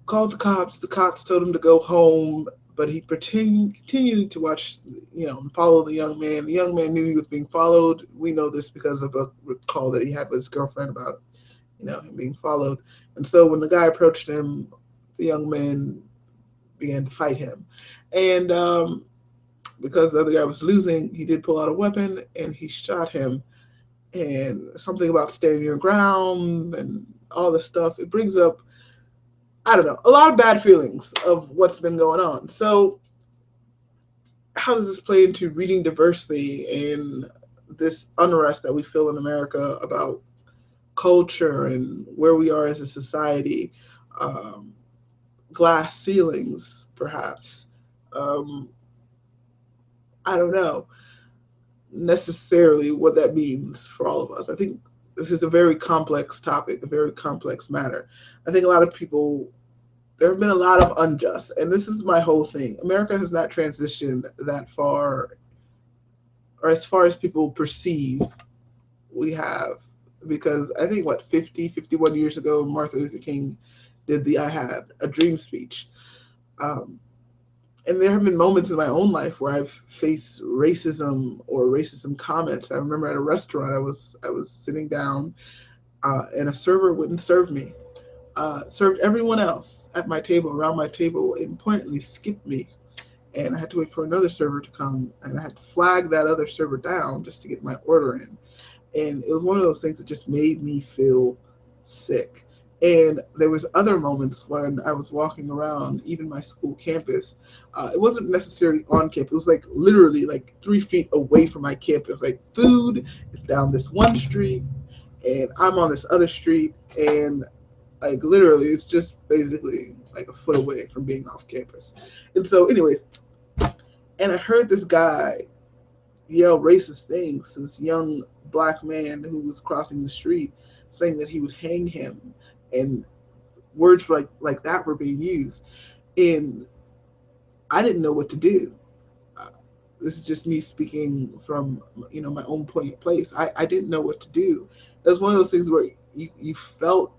called the cops. The cops told him to go home, but he continued to watch, and follow the young man. The young man knew he was being followed. We know this because of a call that he had with his girlfriend about, him being followed. And so when the guy approached him, the young man began to fight him. And because the other guy was losing, he did pull out a weapon and he shot him. And something about standing your ground and all this stuff, it brings up, I don't know, a lot of bad feelings of what's been going on. So how does this play into reading diversity and this unrest that we feel in America about culture and where we are as a society? Um, Glass ceilings, perhaps. Um, I don't know necessarily what that means for all of us. I think this is a very complex topic, a very complex matter. I think a lot of people, there have been a lot of unjust, and this is my whole thing. America has not transitioned that far, or as far as people perceive we have, because I think, 51 years ago, Martin Luther King did the I Had a Dream speech. Um, and there have been moments in my own life where I've faced racism or racism comments. I remember at a restaurant, I was sitting down, and a server wouldn't serve me. Served everyone else at my table, around my table, and pointedly skipped me. And I had to wait for another server to come, and I had to flag that other server down just to get my order in. And it was one of those things that just made me feel sick. And there was other moments when I was walking around, even my school campus. It wasn't necessarily on campus. It was like literally like 3 feet away from my campus. Like, food is down this one street, and I'm on this other street, and like literally it's just basically like a foot away from being off campus. And so, anyways, and I heard this guy yell racist things to this young black man who was crossing the street, saying that he would hang him, and words like that were being used. And I didn't know what to do. Uh, this is just me speaking from my own point of place. I didn't know what to do. That was one of those things where you felt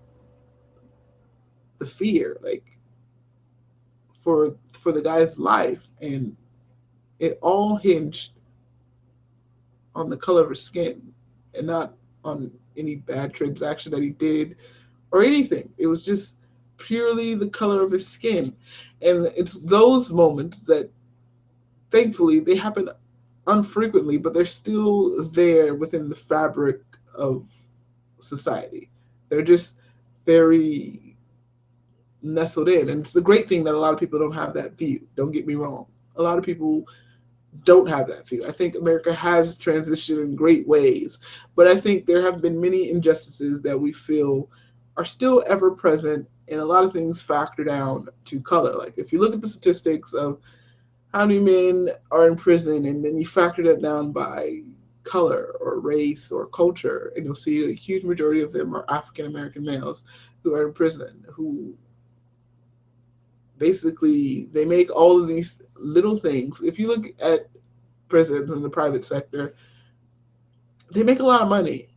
the fear, like, for the guy's life, and it all hinged on the color of his skin, and not on any bad transaction that he did or anything. It was just purely the color of his skin. And it's those moments that thankfully they happen unfrequently, but they're still there within the fabric of society. They're just very nestled in. And it's a great thing that a lot of people don't have that view. Don't get me wrong. A lot of people don't have that view. I think America has transitioned in great ways, but I think there have been many injustices that we feel are still ever present, and a lot of things factor down to color. Like if you look at the statistics of how many men are in prison, and then you factor that down by color or race or culture, and you'll see a huge majority of them are African American males who are in prison, who basically they make all of these little things. If you look at prisons in the private sector, they make a lot of money,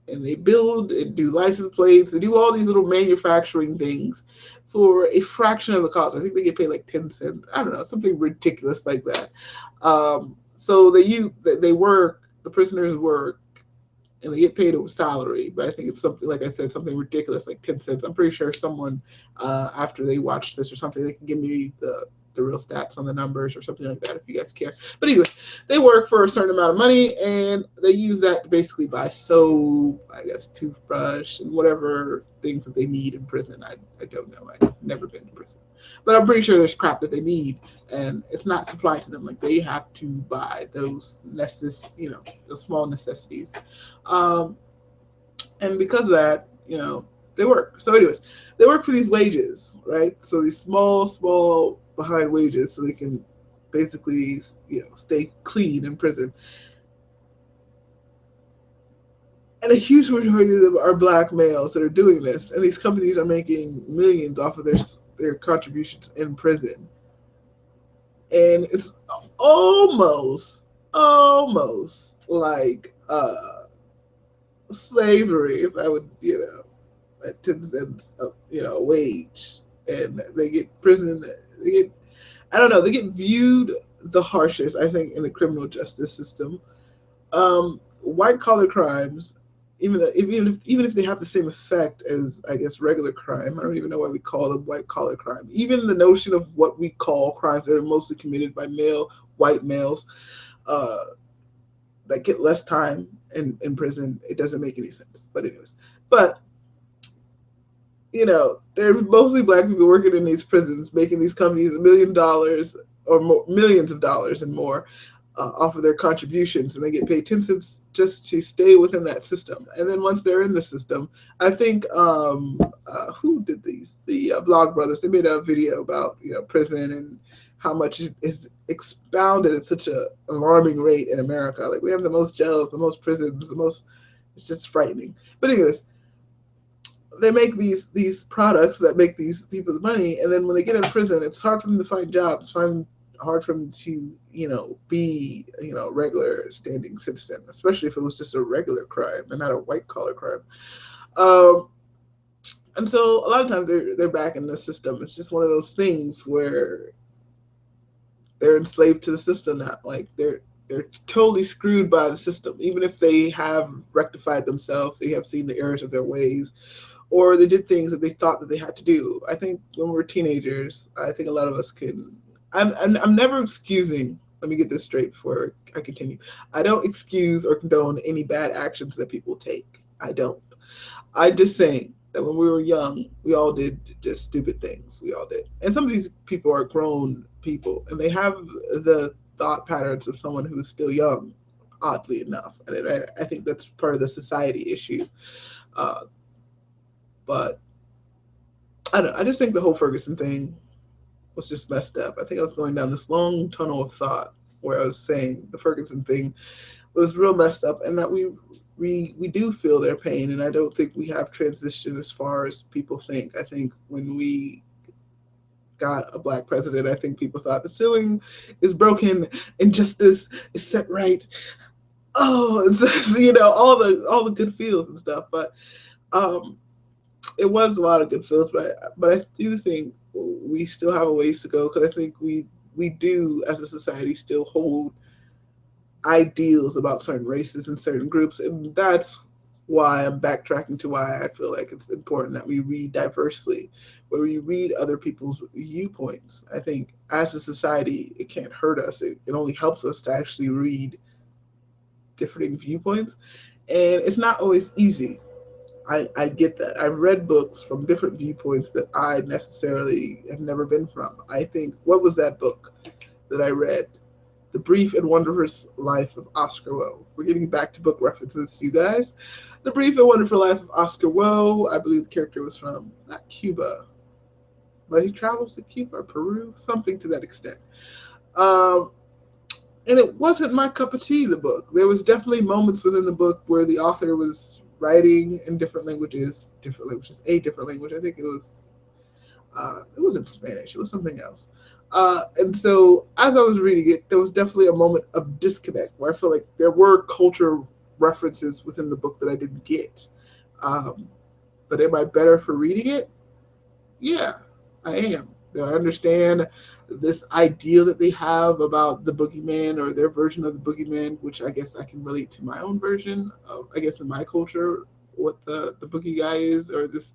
and they build and do license plates, they do all these little manufacturing things for a fraction of the cost. I think they get paid like 10 cents. I don't know, something ridiculous like that. So they work, the prisoners work, and they get paid a salary, but I think it's something, like I said, something ridiculous, like 10 cents. I'm pretty sure someone, after they watch this or something, they can give me the real stats on the numbers or something like that if you guys care. But anyway, they work for a certain amount of money, and they use that to basically buy soap, I guess, toothbrush, and whatever things that they need in prison. I don't know. I've never been to prison. But I'm pretty sure there's crap that they need, and it's not supplied to them. Like they have to buy those the small necessities. Um, and because of that, they work. So, anyways, they work for these wages, right? So these small behind wages, so they can basically, stay clean in prison. And a huge majority of them are black males that are doing this, and these companies are making millions off of their contributions in prison. And it's almost like slavery, if I would, at 10 cents a wage, and they get prison. They get, I don't know, they get viewed the harshest, I think, in the criminal justice system. White collar crimes, even if they have the same effect as, I guess, regular crime, I don't even know why we call them white collar crime. Even the notion of what we call crimes that are mostly committed by white males, uh, that get less time in prison, it doesn't make any sense. But anyways, but there are mostly black people working in these prisons, making these companies $1 million or more, millions of dollars and more, off of their contributions, and they get paid 10 cents just to stay within that system. And then once they're in the system, I think who did these? The Blog Brothers. They made a video about prison and how much it is expounded at such a alarming rate in America. Like we have the most jails, the most prisons, the most. It's just frightening. But anyways, they make these products that make these people money, and then when they get in prison, it's hard for them to find jobs, hard for them to be regular standing citizen, especially if it was just a regular crime and not a white collar crime. And so a lot of times they're back in the system. It's just one of those things where they're enslaved to the system now. Like they're totally screwed by the system, even if they have rectified themselves, they have seen the errors of their ways, or they did things that they thought that they had to do. I think when we're teenagers, I think a lot of us can. I'm never excusing. Let me get this straight before I continue. I don't excuse or condone any bad actions that people take. I don't. I'm just saying that when we were young, we all did just stupid things. We all did. And some of these people are grown people, and they have the thought patterns of someone who's still young, oddly enough. And I think that's part of the society issue. Uh, but I don't know. I just think the whole Ferguson thing was just messed up. I think I was going down this long tunnel of thought where I was saying the Ferguson thing was real messed up, and that we do feel their pain, and I don't think we have transitioned as far as people think. I think when we got a black president, I think people thought the ceiling is broken and justice is set right. Oh, it's all the good feels and stuff, but it was a lot of good feels, but I do think we still have a ways to go, because I think we do as a society still hold ideals about certain races and certain groups, and that's why I'm backtracking to why I feel like it's important that we read diversely, where we read other people's viewpoints. I think as a society, it can't hurt us. It only helps us to actually read differing viewpoints. And it's not always easy. I get that. I've read books from different viewpoints that I necessarily have never been from. I think, what was that book that I read? The Brief and Wondrous Life of Oscar Wilde. We're getting back to book references, you guys. The Brief and Wonderful Life of Oscar Wilde. I believe the character was from, not Cuba, but he travels to Cuba or Peru, something to that extent. Um, and it wasn't my cup of tea, the book. There was definitely moments within the book where the author was writing in a different language. I think it wasn't Spanish, it was something else. And so as I was reading it, there was definitely a moment of disconnect where I felt like there were culture references within the book that I didn't get. Um, but am I better for reading it? Yeah, I am. I understand this ideal that they have about the boogeyman or their version of the boogeyman, which I guess I can relate to my own version of, I guess in my culture, what the boogie guy is, or this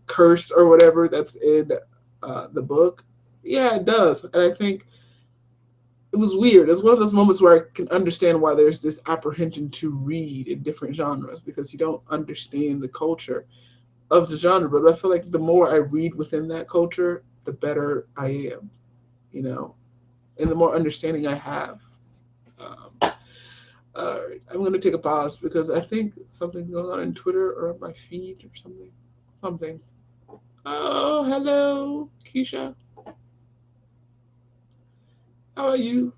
curse or whatever that's in the book. Yeah, it does. And I think it was weird. It's one of those moments where I can understand why there's this apprehension to read in different genres because you don't understand the culture of the genre. But I feel like the more I read within that culture, the better I am, you know, and the more understanding I have. Um, I'm going to take a pause because I think something's going on in Twitter or on my feed or something. Something. Oh, hello, Keisha. How are you?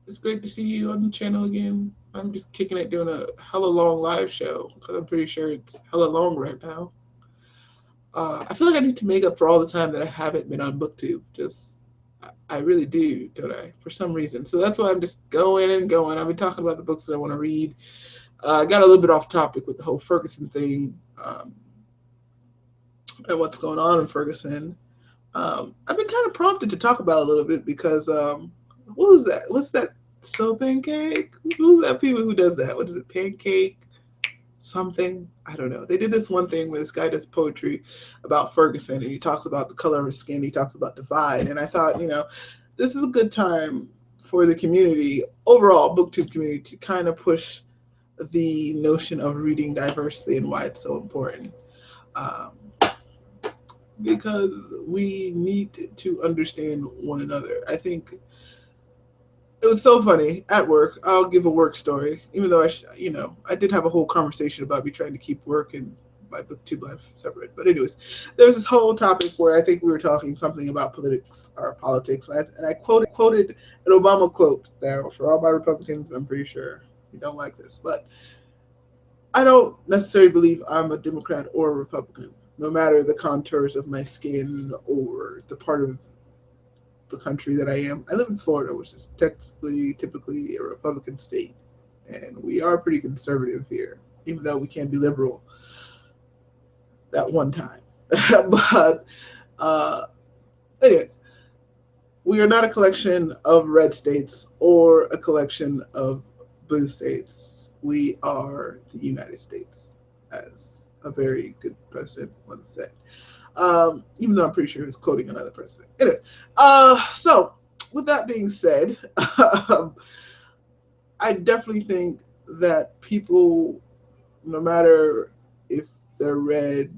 It's great to see you on the channel again. I'm just kicking it doing a hella long live show because I'm pretty sure it's hella long right now. I feel like I need to make up for all the time that I haven't been on BookTube. I really do, don't I? For some reason. So that's why I'm just going and going. I've been talking about the books that I want to read. I got a little bit off topic with the whole Ferguson thing and what's going on in Ferguson. I've been kind of prompted to talk about it a little bit because what was that? What's that? So pancake? Who's that people who does that? What is it? Pancake something? I don't know. They did this one thing where this guy does poetry about Ferguson and he talks about the color of his skin. He talks about divide. And I thought, this is a good time for the community, overall booktube community, to kind of push the notion of reading diversely and why it's so important. Um, because we need to understand one another. I think it was so funny at work. I'll give a work story, even though I did have a whole conversation about me trying to keep work and my booktube life separate. But anyways, there was this whole topic where I think we were talking something about politics, and I quoted an Obama quote. Now, for all my Republicans, I'm pretty sure you don't like this, but I don't necessarily believe I'm a Democrat or a Republican, no matter the contours of my skin or the part of the country that I am. I live in Florida, which is typically a Republican state, and we are pretty conservative here, even though we can be liberal that one time. But uh, anyways, we are not a collection of red states or a collection of blue states. We are the United States, as a very good president once said. Even though I'm pretty sure he's quoting another president. Anyway, so with that being said, I definitely think that people, no matter if they're red,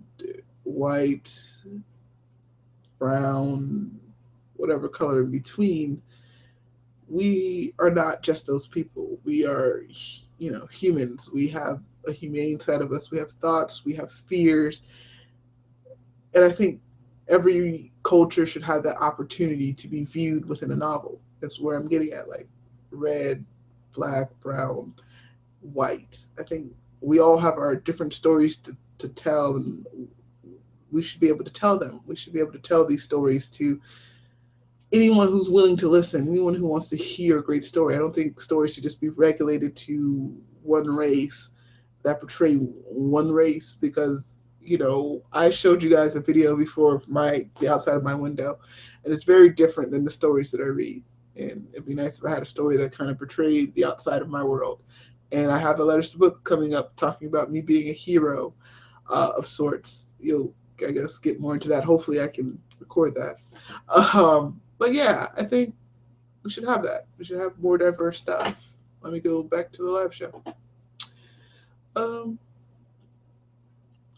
white, brown, whatever color in between, we are not just those people. We are, humans. We have a humane side of us. We have thoughts. We have fears. And I think every culture should have that opportunity to be viewed within a novel. That's where I'm getting at, like red, black, brown, white. I think we all have our different stories to tell, and we should be able to tell them. We should be able to tell these stories to anyone who's willing to listen, anyone who wants to hear a great story. I don't think stories should just be regulated to one race that portray one race because I showed you guys a video before of the outside of my window, and it's very different than the stories that I read. And it'd be nice if I had a story that kind of portrayed the outside of my world And I have a Letters to Book coming up talking about me being a hero of sorts. You'll, I guess, get more into that. Hopefully, I can record that. But yeah, I think we should have that. We should have more diverse stuff. Let me go back to the live show. Um,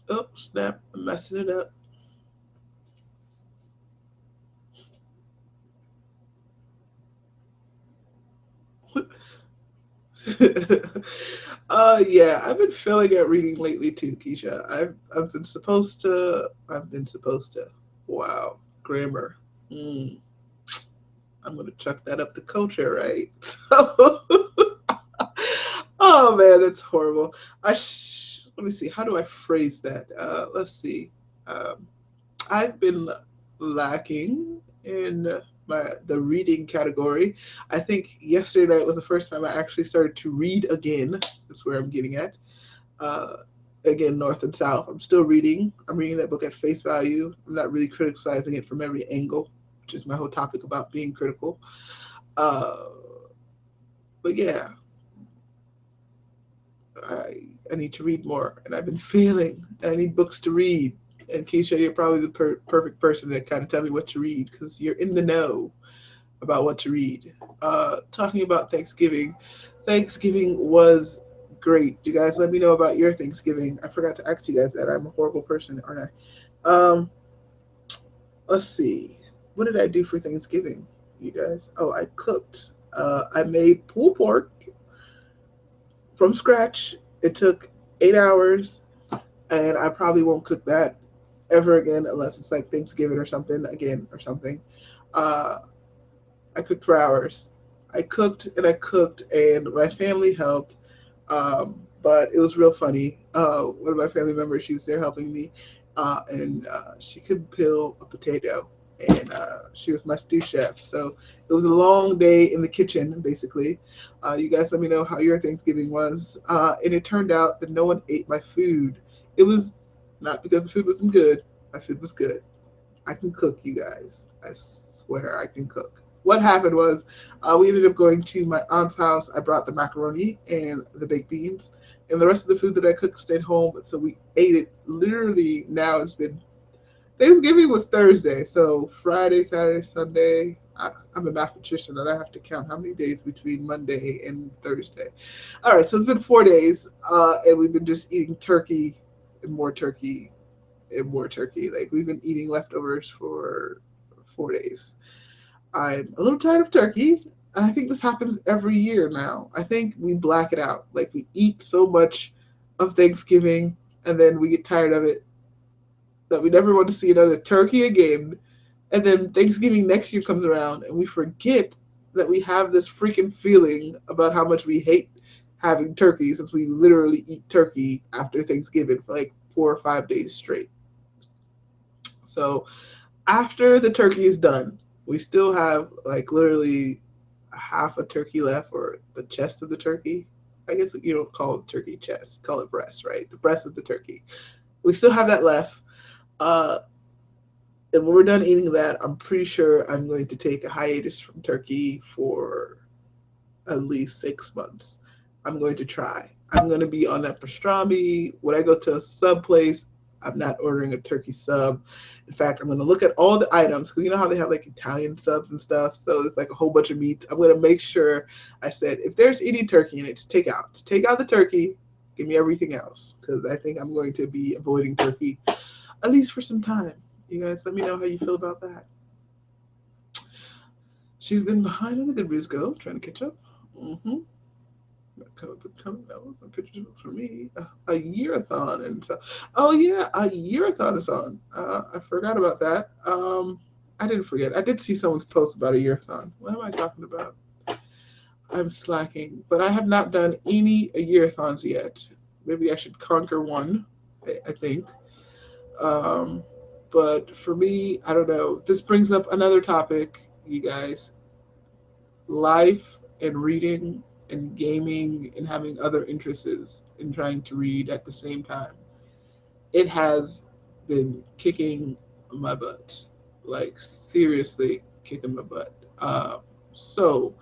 oh, snap. I'm messing it up. Yeah, I've been failing at reading lately too, Keisha. I've been supposed to. I've been supposed to. Wow, grammar. Mm, I'm gonna chuck that up the culture, right? So, oh man, that's horrible. Let me see. How do I phrase that? Let's see. Um, I've been lacking in the reading category. I think yesterday night was the first time I actually started to read again. That's where I'm getting at. Uh, again, North and South. I'm still reading. I'm reading that book at face value. I'm not really criticizing it from every angle, which is my whole topic about being critical. Uh, but yeah, I I need to read more, and I've been failing, and I need books to read. And Keisha, you're probably the perfect person to kind of tell me what to read because you're in the know about what to read. Talking about Thanksgiving, Thanksgiving was great. You guys, let me know about your Thanksgiving. I forgot to ask you guys that. I'm a horrible person, aren't I? Let's see. What did I do for Thanksgiving, you guys? Oh, I cooked. I made pulled pork from scratch. It took 8 hours, and I probably won't cook that ever again unless it's like Thanksgiving or something again or something. Uh, I cooked for hours. I cooked and I cooked, and my family helped. But it was real funny. One of my family members, she was there helping me, and she could peel a potato, and she was my stew chef. So it was a long day in the kitchen, basically. You guys let me know how your Thanksgiving was. And it turned out that no one ate my food. It was not because the food wasn't good. My food was good. I can cook, you guys. I swear I can cook. What happened was we ended up going to my aunt's house. I brought the macaroni and the baked beans, and the rest of the food that I cooked stayed home. So we ate it. Literally, now it's been Thanksgiving was Thursday, so Friday, Saturday, Sunday. I'm a mathematician, and I have to count how many days between Monday and Thursday. All right, so it's been 4 days, and we've been just eating turkey and more turkey and more turkey. Like we've been eating leftovers for 4 days. I'm a little tired of turkey. I think this happens every year now. I think we black it out. Like we eat so much of Thanksgiving and then we get tired of it that we never want to see another turkey again. And then Thanksgiving next year comes around and we forget that we have this freaking feeling about how much we hate having turkey since we literally eat turkey after Thanksgiving for like 4 or 5 days straight. So after the turkey is done, we still have like literally half a turkey left, or the chest of the turkey. I guess you don't call it turkey chest, call it breast, right? The breast of the turkey. We still have that left. Uh, and when we're done eating that, I'm pretty sure I'm going to take a hiatus from turkey for at least 6 months. I'm going to try. I'm going to be on that pastrami. When I go to a sub place, I'm not ordering a turkey sub. In fact, I'm going to look at all the items because you know how they have like Italian subs and stuff. So there's like a whole bunch of meat. I'm going to make sure I said, if there's any turkey in it, just take out. Just take out the turkey. Give me everything else because I think I'm going to be avoiding turkey at least for some time. You guys, let me know how you feel about that. She's been behind on the Goodreads Go, trying to catch up. Mm-hmm. Coming out with pictures for me. A year-a-thon and so. Oh yeah, a year-a-thon is on. I forgot about that. I didn't forget. I did see someone's post about a year-a-thon. What am I talking about? I'm slacking, but I have not done any a year-a-thons yet. Maybe I should conquer one. I think. Um, but for me, I don't know. This brings up another topic, you guys. Life and reading and gaming and having other interests in trying to read at the same time. It has been kicking my butt, like seriously kicking my butt. So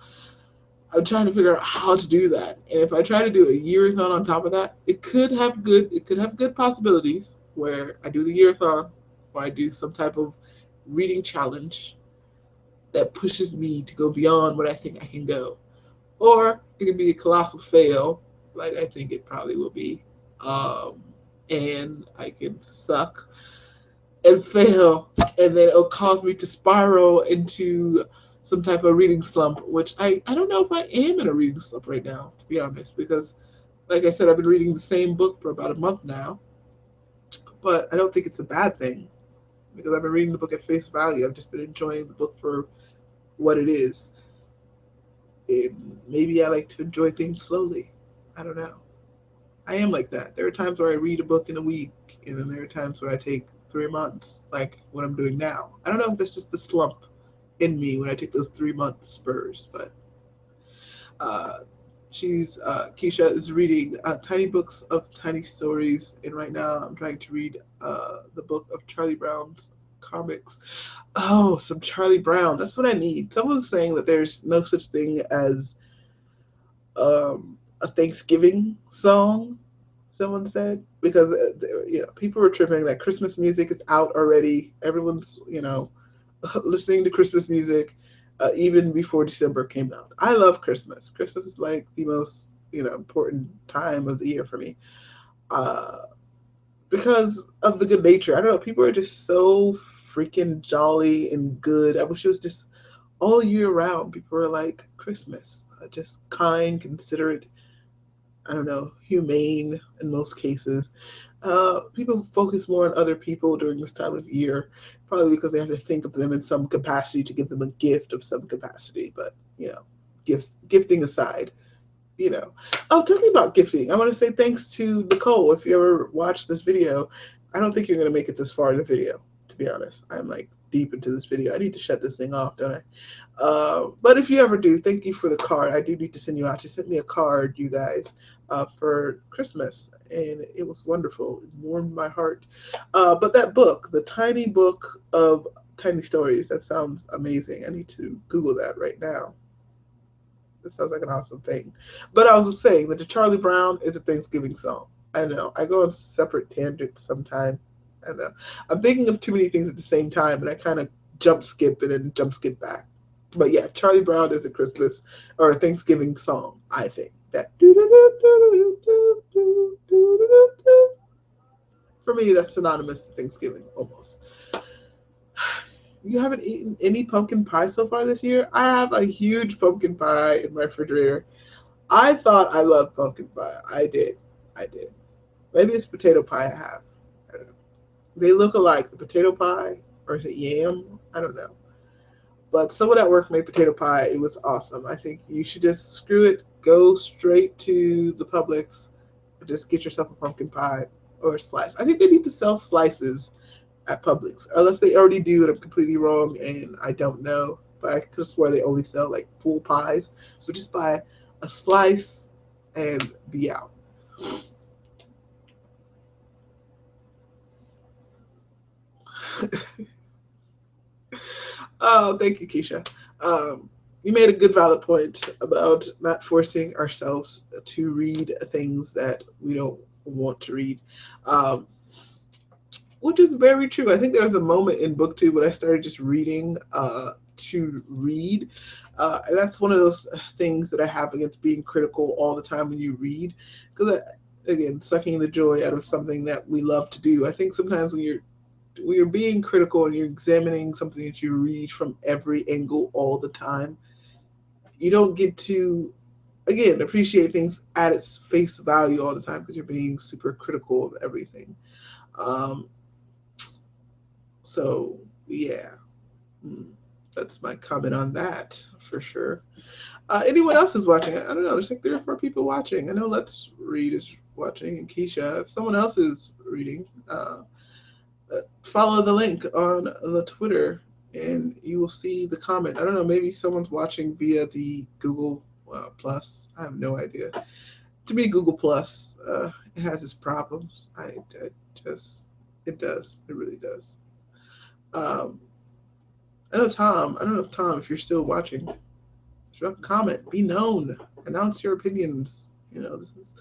I'm trying to figure out how to do that. And if I try to do a year-a-thon on top of that, it could have good possibilities where I do the year-a-thon, or I do some type of reading challenge that pushes me to go beyond what I think I can go. Or it could be a colossal fail, like I think it probably will be. Um, and I can suck and fail, and then it'll cause me to spiral into some type of reading slump, which I don't know if I am in a reading slump right now, to be honest, because, like I said, I've been reading the same book for about a month now, but I don't think it's a bad thing because I've been reading the book at face value. I've just been enjoying the book for what it is. Maybe I like to enjoy things slowly. I don't know. I am like that. There are times where I read a book in a week, and then there are times where I take 3 months, like what I'm doing now. I don't know if that's just the slump in me when I take those 3 month spurs, but uh, Keisha is reading Tiny Books of Tiny Stories, and right now I'm trying to read the book of Charlie Brown's comics. Oh, some Charlie Brown. That's what I need. Someone's saying that there's no such thing as a Thanksgiving song. Someone said because people were tripping that Christmas music is out already. Everyone's listening to Christmas music even before December came out. I love Christmas. Christmas is like the most important time of the year for me uh, because of the good nature. I don't know. People are just so freaking jolly and good. I wish it was just all year round. People are like Christmas, just kind, considerate, I don't know, humane in most cases. People focus more on other people during this time of year, probably because they have to think of them in some capacity to give them a gift of some capacity. But gifting aside, you know. Oh, talking about gifting, I want to say thanks to Nicole. If you ever watched this video, I don't think you're going to make it this far in the video, to be honest. I'm like deep into this video. I need to shut this thing off, don't I? But if you ever do, thank you for the card. I do need to send you out. She sent me a card, you guys, for Christmas, and it was wonderful. It warmed my heart. But that book, the tiny book of tiny stories, that sounds amazing. I need to Google that right now. That sounds like an awesome thing. But I was saying that the Charlie Brown is a Thanksgiving song. I know. I go on separate tangents sometimes. I know. I'm thinking of too many things at the same time, and I kind of jump skip and then jump skip back. But yeah, Charlie Brown is a Christmas or a Thanksgiving song, I think. That for me, that's synonymous to Thanksgiving almost. You haven't eaten any pumpkin pie so far this year? I have a huge pumpkin pie in my refrigerator. I thought I loved pumpkin pie. I did. I did. Maybe it's potato pie I have. I don't know. They look alike. The potato pie, or is it yam? I don't know. But someone at work made potato pie. It was awesome. I think you should just screw it, go straight to the Publix, and just get yourself a pumpkin pie or a slice. I think they need to sell slices at Publix, unless they already do, and I'm completely wrong, and I don't know. But I could swear they only sell like full pies. So just buy a slice and be out. Oh, thank you, Keisha. You made a good, valid point about not forcing ourselves to read things that we don't want to read, um, which is very true. I think there was a moment in BookTube when I started just reading to read. And that's one of those things that I have against being critical all the time when you read, because again, sucking the joy out of something that we love to do. I think sometimes when you're being critical and you're examining something that you read from every angle all the time, you don't get to, again, appreciate things at its face value all the time because you're being super critical of everything. Um, so, yeah, that's my comment on that for sure. Anyone else is watching? I don't know. There's like 3 or 4 people watching. I know Let's Read is watching, and Keisha. If someone else is reading, follow the link on the Twitter and you will see the comment. I don't know, maybe someone's watching via the Google Plus. I have no idea. To me, Google Plus, it has its problems. I just, it does. It really does. Um, I know Tom. I don't know if Tom, if you're still watching. drop a comment, be known, announce your opinions. This is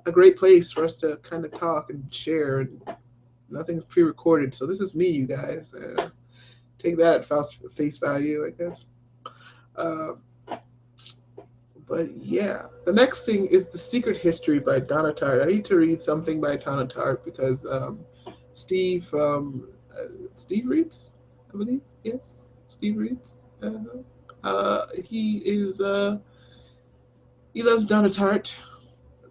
a great place for us to kind of talk and share, and nothing's pre-recorded. So this is me, you guys. Take that at face value, I guess. Uh, but yeah, the next thing is The Secret History by Donna Tartt. I need to read something by Donna Tartt because Steve from Steve reads, I believe. Yes, Steve reads. He is he loves Donna Tartt.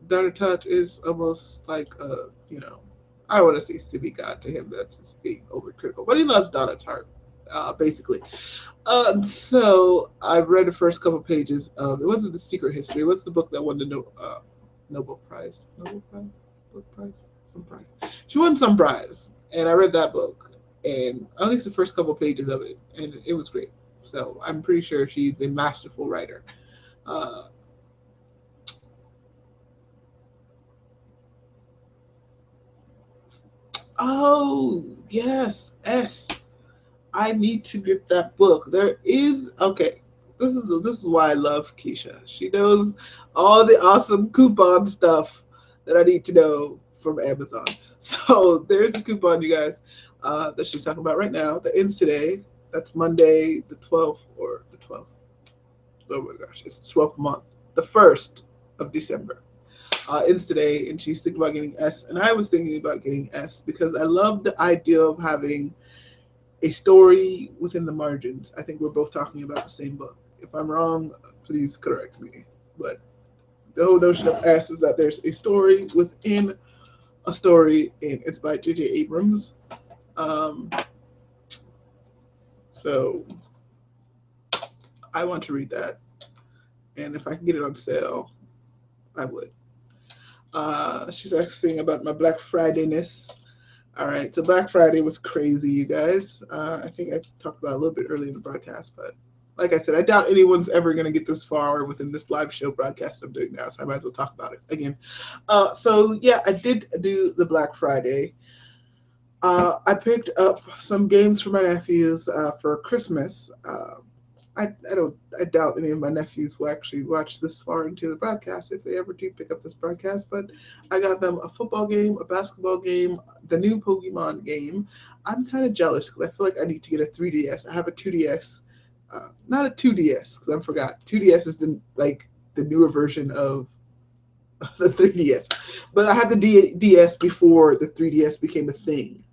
Donna Tartt is almost like I don't want to say civic god to him. That's just being overcritical, but he loves Donna Tartt, basically. So I've read the first couple pages of it. Wasn't The Secret History? What's the book that won the Nobel Prize? Nobel Prize? Book prize? Some prize. She won some prize, and I read that book, and at least the first couple pages of it, and it was great. So I'm pretty sure she's a masterful writer. Uh, oh yes, S. I need to get that book. There is okay. This is why I love Keisha. She knows all the awesome coupon stuff that I need to know from Amazon. So there's a coupon, you guys, that she's talking about right now that ends today. That's Monday the 12th or the 12th. Oh my gosh, it's the 12th month, the 1st of December. Ends today, and she's thinking about getting S, and I was thinking about getting S because I love the idea of having a story within the margins. I think we're both talking about the same book. If I'm wrong, please correct me. But the whole notion of S is that there's a story within a story, and it's by J.J. Abrams. Um, so I want to read that, and if I can get it on sale, I would. She's asking about my Black Friday ness. All right, so Black Friday was crazy, you guys. I think I talked about it a little bit earlier in the broadcast, but like I said, I doubt anyone's ever going to get this far within this live show broadcast I'm doing now, so I might as well talk about it again. So yeah, I did do the Black Friday. I picked up some games for my nephews for Christmas. I doubt any of my nephews will actually watch this far into the broadcast if they ever do pick up this broadcast. But I got them a football game, a basketball game, the new Pokemon game. I'm kind of jealous because I feel like I need to get a 3DS. I have a 2DS, not a 2DS because I forgot. 2DS is the newer version of the 3DS, but I had the DS before the 3DS became a thing.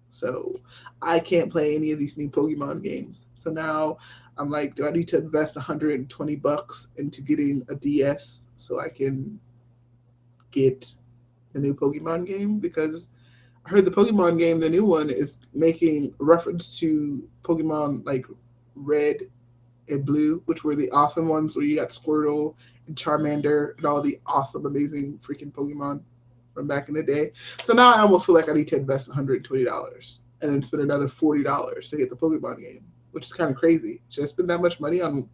So I can't play any of these new Pokemon games. So now I'm like, do I need to invest $120 into getting a DS so I can get the new Pokemon game? Because I heard the Pokemon game, the new one, is making reference to Pokemon like Red and Blue, which were the awesome ones where you got Squirtle and Charmander and all the awesome, amazing freaking Pokemon from back in the day. So now I almost feel like I need to invest $120 and then spend another $40 to get the Pokemon game, which is kind of crazy. Should I spend that much money on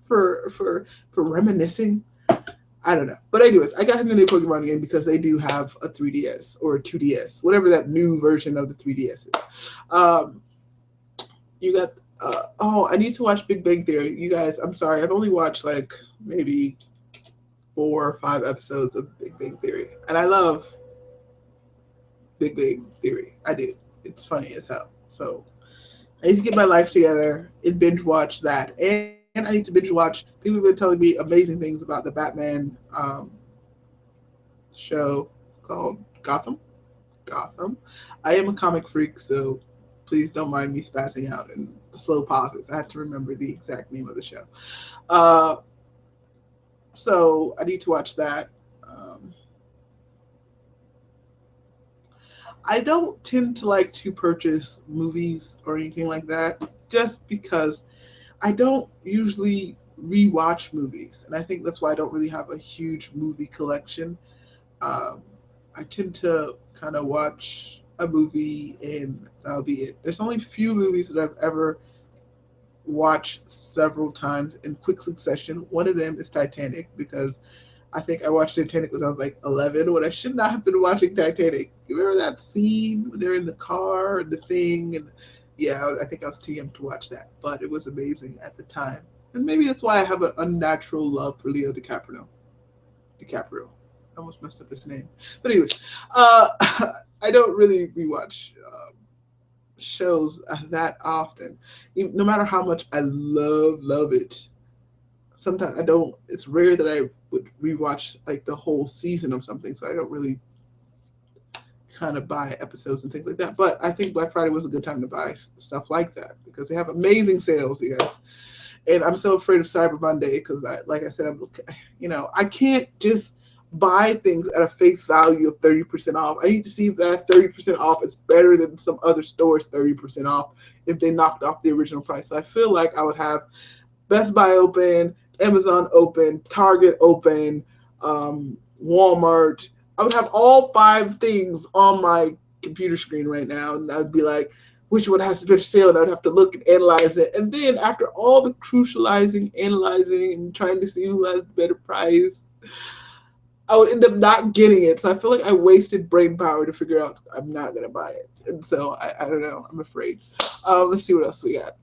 for reminiscing? I don't know. But anyways, I got him the new Pokemon game because they do have a 3DS or a 2DS, whatever that new version of the 3DS is. Um, you got I need to watch Big Bang Theory. You guys, I'm sorry, I've only watched like maybe 4 or 5 episodes of Big Bang Theory, and I love Big Bang Theory. I do. It's funny as hell. So I need to get my life together and binge watch that, and I need to binge watch. People have been telling me amazing things about the Batman show called Gotham. Gotham. I am a comic freak, so please don't mind me spazzing out and the slow pauses. I have to remember the exact name of the show. Uh, so I need to watch that. Um, I don't tend to like to purchase movies or anything like that just because I don't usually rewatch movies. And I think that's why I don't really have a huge movie collection. Um, I tend to kind of watch a movie and that'll be it. There's only few movies that I've ever watched several times in quick succession. One of them is Titanic because I think I watched Titanic when I was like 11 when I should not have been watching Titanic. You remember that scene when they're in the car and the thing? And yeah, I think I was too young to watch that, but it was amazing at the time. And maybe that's why I have an unnatural love for Leo DiCaprio. DiCaprio. I almost messed up his name. But anyways, I don't really rewatch shows that often. No matter how much I love it, sometimes I don't. It's rare that I would rewatch like the whole season of something, so I don't really kind of buy episodes and things like that. But I think Black Friday was a good time to buy stuff like that because they have amazing sales, you guys. And I'm so afraid of Cyber Monday because, like I said, I can't just buy things at a face value of 30% off. I need to see if that 30% off is better than some other stores 30% off if they knocked off the original price. So I feel like I would have Best Buy open, Amazon open, Target open, Walmart. I would have all 5 things on my computer screen right now, and I'd be like, which one has the better sale? And I'd have to look and analyze it. And then after all the crucializing, analyzing, and trying to see who has the better price, I would end up not getting it. So I feel like I wasted brain power to figure out I'm not going to buy it. And so I don't know. I'm afraid. Let's see what else we got.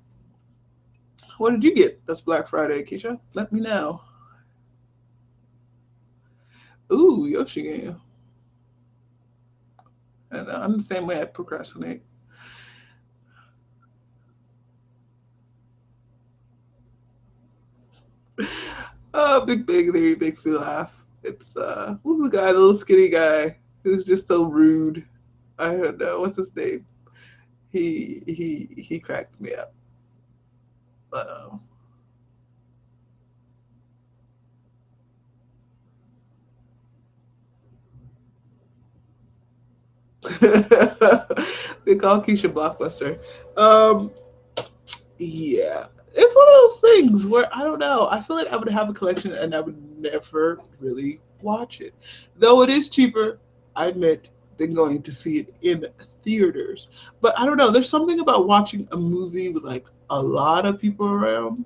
What did you get this Black Friday, Keisha? Let me know. Ooh, Yoshi game. And I'm the same way I procrastinate. Big Bang Theory makes me laugh. It's who's the guy, the little skinny guy who's just so rude. I don't know what's his name. He cracked me up. Uh-oh. They call Keisha Blockbuster. Um, yeah, it's one of those things where I don't know. I feel like I would have a collection and I would never really watch it, though it is cheaper, I admit, than going to see it in theaters. But I don't know. There's something about watching a movie with like a lot of people around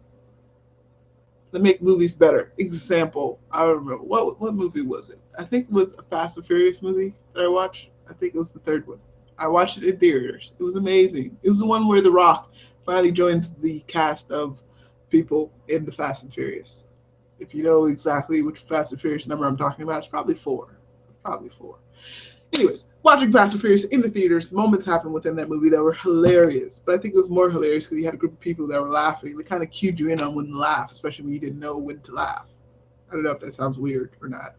that make movies better. Example, I don't remember what movie was it? I think it was a Fast and Furious movie that I watched. I think it was the third one. I watched it in theaters. It was amazing. It was the one where The Rock finally joins the cast of people in the Fast and Furious. If you know exactly which Fast and Furious number I'm talking about, it's probably 4. Probably 4. Anyways, watching Fast and Furious in the theaters, moments happened within that movie that were hilarious. But I think it was more hilarious because you had a group of people that were laughing. They kind of cued you in on when to laugh, especially when you didn't know when to laugh. I don't know if that sounds weird or not.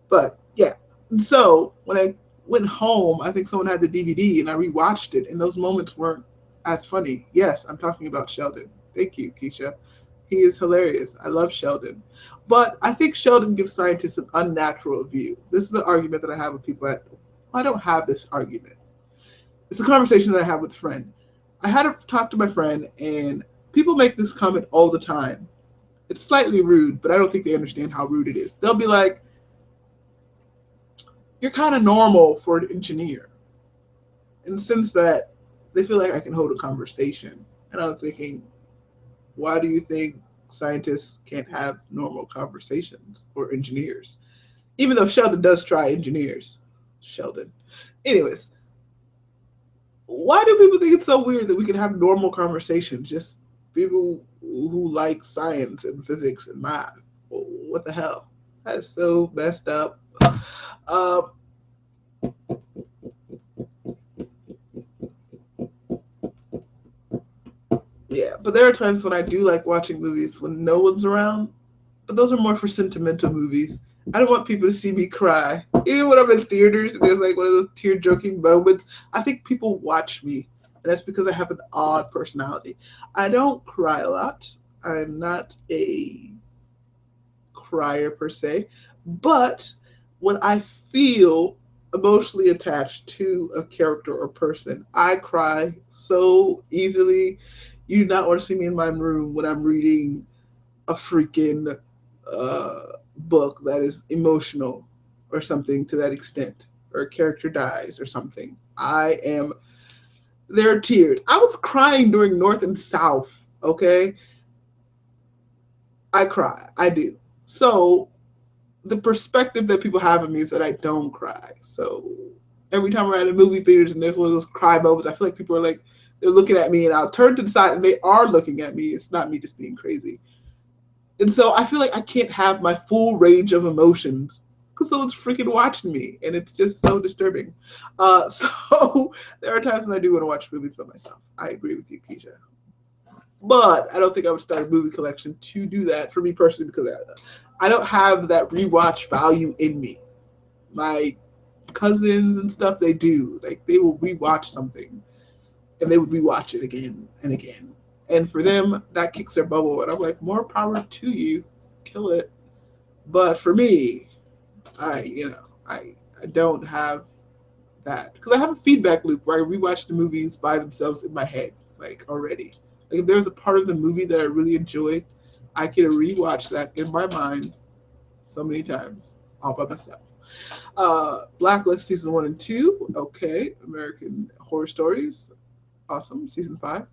But yeah. So when I went home, I think someone had the DVD and I rewatched it, and those moments weren't as funny. Yes, I'm talking about Sheldon. Thank you, Keisha. He is hilarious. I love Sheldon. But I think Sheldon gives scientists an unnatural view. This is the argument that I have with people I don't have this argument. It's a conversation that I have with a friend. I had to talk to my friend, and people make this comment all the time. It's slightly rude, but I don't think they understand how rude it is. They'll be like, you're kind of normal for an engineer. In the sense that they feel like I can hold a conversation. And I'm thinking, why do you think scientists can't have normal conversations, or engineers? Even though Sheldon does try engineers. Sheldon. Anyways, why do people think it's so weird that we can have normal conversations? Just people who like science and physics and math. What the hell? That is so messed up. Um, yeah, but there are times when I do like watching movies when no one's around, but those are more for sentimental movies. I don't want people to see me cry. Even when I'm in theaters and there's like one of those tear-jerking moments, I think people watch me, and that's because I have an odd personality. I don't cry a lot. I'm not a crier per se, but when I feel emotionally attached to a character or person, I cry so easily. You do not want to see me in my room when I'm reading a freaking book that is emotional or something to that extent, or a character dies or something. There are tears. I was crying during North and South, okay? I cry. I do. So the perspective that people have of me is that I don't cry. So every time we're at a movie theaters and there's one of those cry moments, I feel like people are like, they're looking at me, and I'll turn to the side and they are looking at me. It's not me just being crazy. And so I feel like I can't have my full range of emotions because someone's freaking watching me, and it's just so disturbing. So there are times when I do want to watch movies by myself. I agree with you, Keisha. But I don't think I would start a movie collection to do that for me personally because I don't have that rewatch value in me. My cousins and stuff, they do. Like they will rewatch something and they would rewatch it again and again. And for them, that kicks their bubble. And I'm like, more power to you. Kill it. But for me, I don't have that because I have a feedback loop where I rewatch the movies by themselves in my head, like already. Like if there's a part of the movie that I really enjoyed, I can rewatch that in my mind so many times all by myself. Blacklist season 1 and 2, okay. American Horror Stories, awesome. Season 5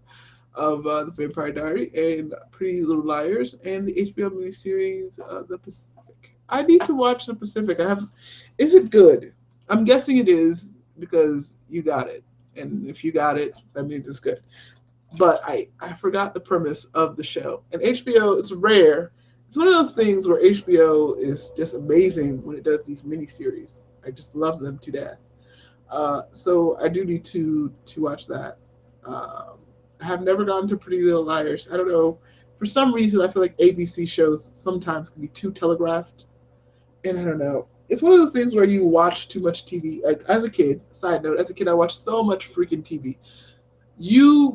of The Vampire Diary and Pretty Little Liars, and the HBO miniseries The Pacific. I need to watch The Pacific. I have. Is it good? I'm guessing it is because you got it, and if you got it, that means it's good. But I forgot the premise of the show. And HBO, it's rare. It's one of those things where HBO is just amazing when it does these miniseries. I just love them to death. So I do need to watch that. Um, I have never gotten to Pretty Little Liars. I don't know. For some reason, I feel like ABC shows sometimes can be too telegraphed, and I don't know. It's one of those things where you watch too much TV. Like as a kid, side note, as a kid, I watched so much freaking TV. You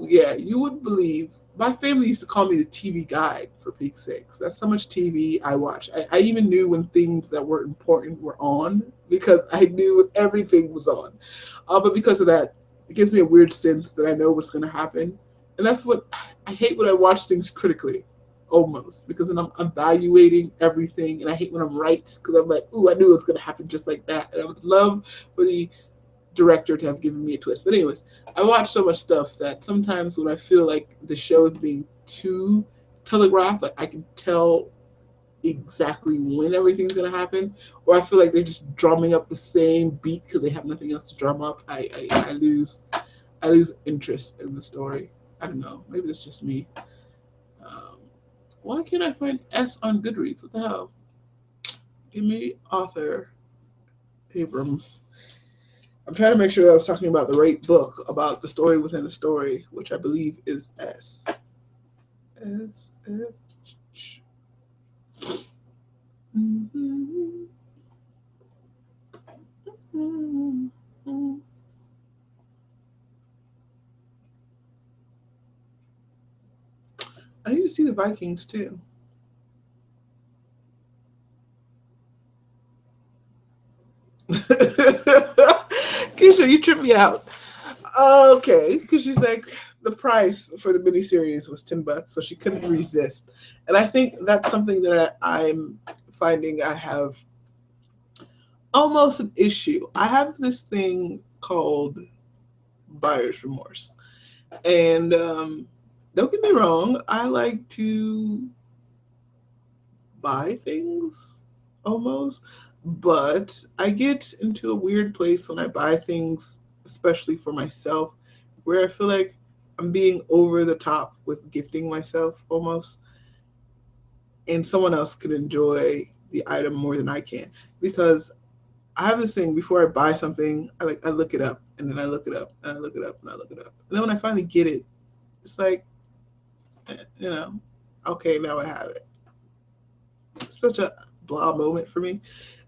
wouldn't believe. My family used to call me the TV guide for peak's sakes. That's how much TV I watch. I even knew when things that were important were on because I knew when everything was on. But because of that, it gives me a weird sense that I know what's going to happen. And that's what I hate when I watch things critically, almost, because then I'm evaluating everything. And I hate when I'm right because I'm like, ooh, I knew it was going to happen just like that. And I would love for the director to have given me a twist. But anyways, I watch so much stuff that sometimes when I feel like the show is being too telegraphed, like I can tell exactly when everything's gonna happen, or I feel like they're just drumming up the same beat because they have nothing else to drum up. I lose interest in the story. I don't know. Maybe it's just me. Um, why can't I find S on Goodreads? What the hell? Give me author Abrams. I'm trying to make sure that I was talking about the right book about the story within the story, which I believe is S. S S. Mm-hmm. Mm-hmm. I need to see the Vikings too. Keisha, you tripped me out. Okay, because she's like the price for the miniseries was $10, so she couldn't resist, and I think that's something that I'm finding I have almost an issue. I have this thing called buyer's remorse, and don't get me wrong, I like to buy things almost, but I get into a weird place when I buy things, especially for myself, where I feel like I'm being over the top with gifting myself almost, and someone else can enjoy the item more than I can because I have this thing before I buy something, I look it up and then I look it up and I look it up and I look it up. And then when I finally get it, it's like, you know, okay, now I have it. It's such a blah moment for me.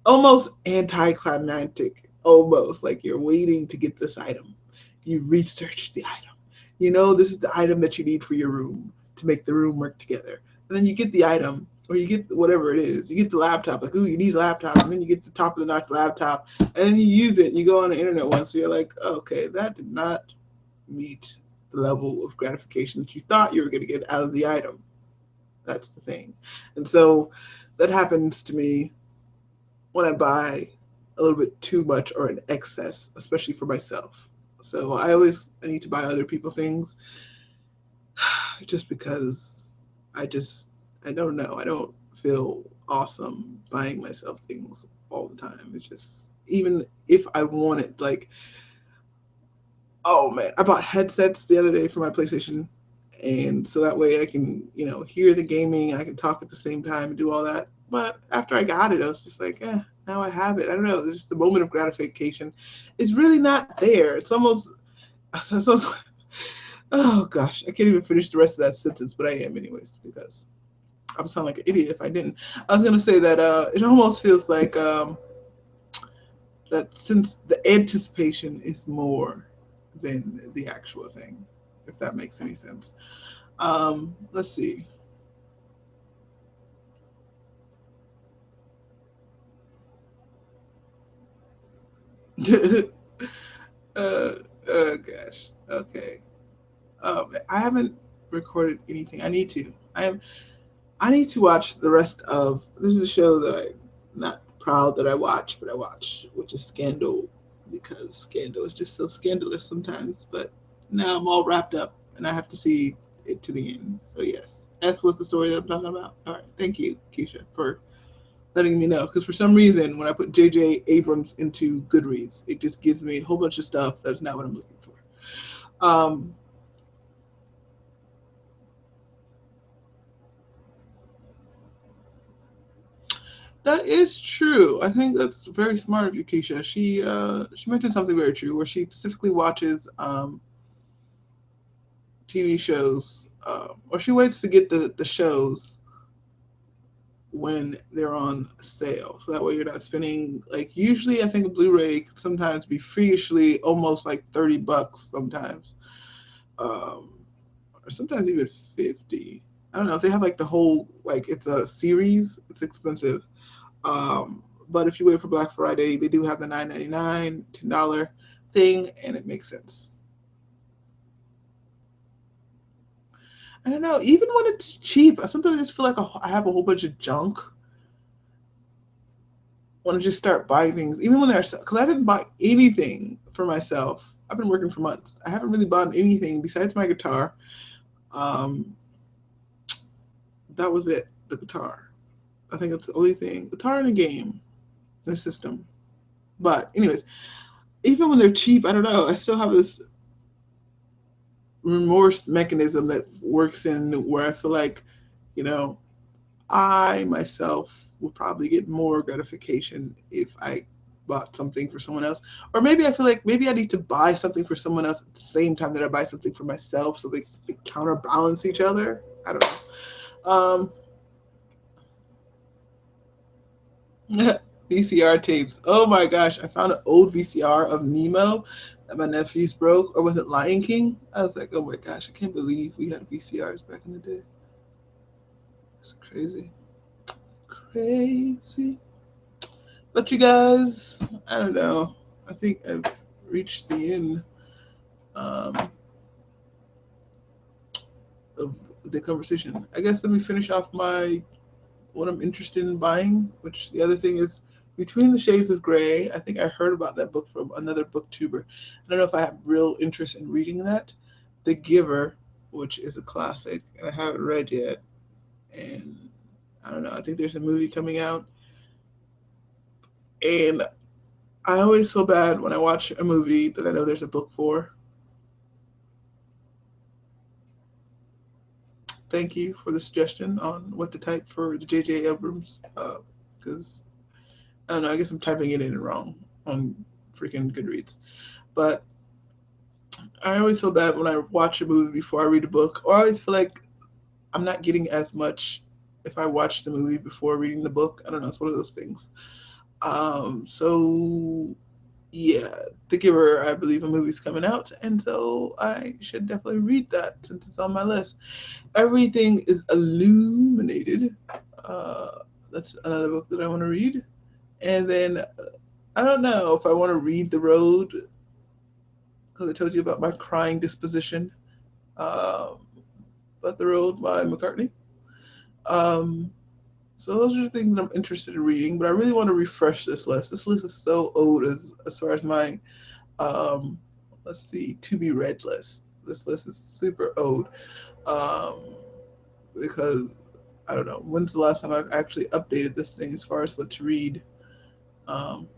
Almost anticlimactic, almost like you're waiting to get this item. You research the item. You know this is the item that you need for your room to make the room work together. And then you get the item, or you get whatever it is. You get the laptop, like, ooh, you need a laptop. And then you get the top of the notch laptop, and then you use it, and you go on the internet once, so you're like, oh, okay, that did not meet the level of gratification that you thought you were going to get out of the item. That's the thing. And so that happens to me when I buy a little bit too much or in excess, especially for myself. So I need to buy other people things just because I just I don't know. I don't feel awesome buying myself things all the time. It's just even if I want it, like oh man, I bought headsets the other day for my PlayStation And so that way I can, hear the gaming, I can talk at the same time and do all that. But after I got it, I was just like, now I have it. I don't know. It's just the moment of gratification is really not there. It's almost, oh gosh, I can't even finish the rest of that sentence, but I am anyways, because I would sound like an idiot if I didn't. I was going to say that it almost feels like that since the anticipation is more than the actual thing, if that makes any sense. Let's see. uh, oh gosh. Okay. I haven't recorded anything. I need to. I need to watch the rest of. This is a show that I'm not proud that I watch, but I watch, which is Scandal, because Scandal is just so scandalous sometimes. But now I'm all wrapped up, and I have to see it to the end. So yes, that's what's the story that I'm talking about. All right, thank you, Keisha, for letting me know. Because for some reason, when I put J.J. Abrams into Goodreads, it just gives me a whole bunch of stuff that's not what I'm looking for. Um, That is true. I think that's very smart of you, Keisha. She mentioned something very true, where she specifically watches TV shows, or she waits to get the shows when they're on sale. So that way you're not spending, like, usually I think a Blu-ray can sometimes be freakishly almost like $30 sometimes, or sometimes even 50. I don't know if they have like the whole, like, it's a series. It's expensive. But if you wait for Black Friday, they do have the $9.99, $10 thing, and it makes sense. I don't know. Even when it's cheap, I sometimes just feel like I have a whole bunch of junk. Want to just start buying things, even when they're, because I didn't buy anything for myself. I've been working for months. I haven't really bought anything besides my guitar. Um, that was it. The guitar. I think that's the only thing. Guitar and a game, and a system. But anyways, even when they're cheap, I don't know. I still have this remorse mechanism that works in where I feel like, you know, I myself will probably get more gratification if I bought something for someone else. Or maybe I feel like maybe I need to buy something for someone else at the same time that I buy something for myself so they counterbalance each other. I don't know. VCR tapes. Oh my gosh, I found an old VCR of Nemo that my nephews broke, or was it Lion King? I was like, oh my gosh, I can't believe we had VCRs back in the day. It's crazy. Crazy. But you guys, I don't know. I think I've reached the end um, of the conversation. I guess let me finish off my what I'm interested in buying, which the other thing is Between the Shades of Grey. I think I heard about that book from another booktuber. I don't know if I have real interest in reading that. The Giver, which is a classic, and I haven't read yet. And I don't know, I think there's a movie coming out. And I always feel bad when I watch a movie that I know there's a book for. Thank you for the suggestion on what to type for the J.J. Abrams, because I don't know, I guess I'm typing it in wrong on freaking Goodreads. But I always feel bad when I watch a movie before I read a book, or I always feel like I'm not getting as much if I watch the movie before reading the book. I don't know, it's one of those things. So yeah, The Giver, I believe a movie's coming out, and so I should definitely read that since it's on my list. Everything is Illuminated. Uh, that's another book that I want to read. And then I don't know if I want to read The Road, because I told you about my crying disposition. Um, but The Road by McCartney. Um, so those are the things that I'm interested in reading, but I really want to refresh this list. This list is so old as far as my um, let's see, to be read list. This list is super old um, because I don't know when's the last time I've actually updated this thing as far as what to read. Um,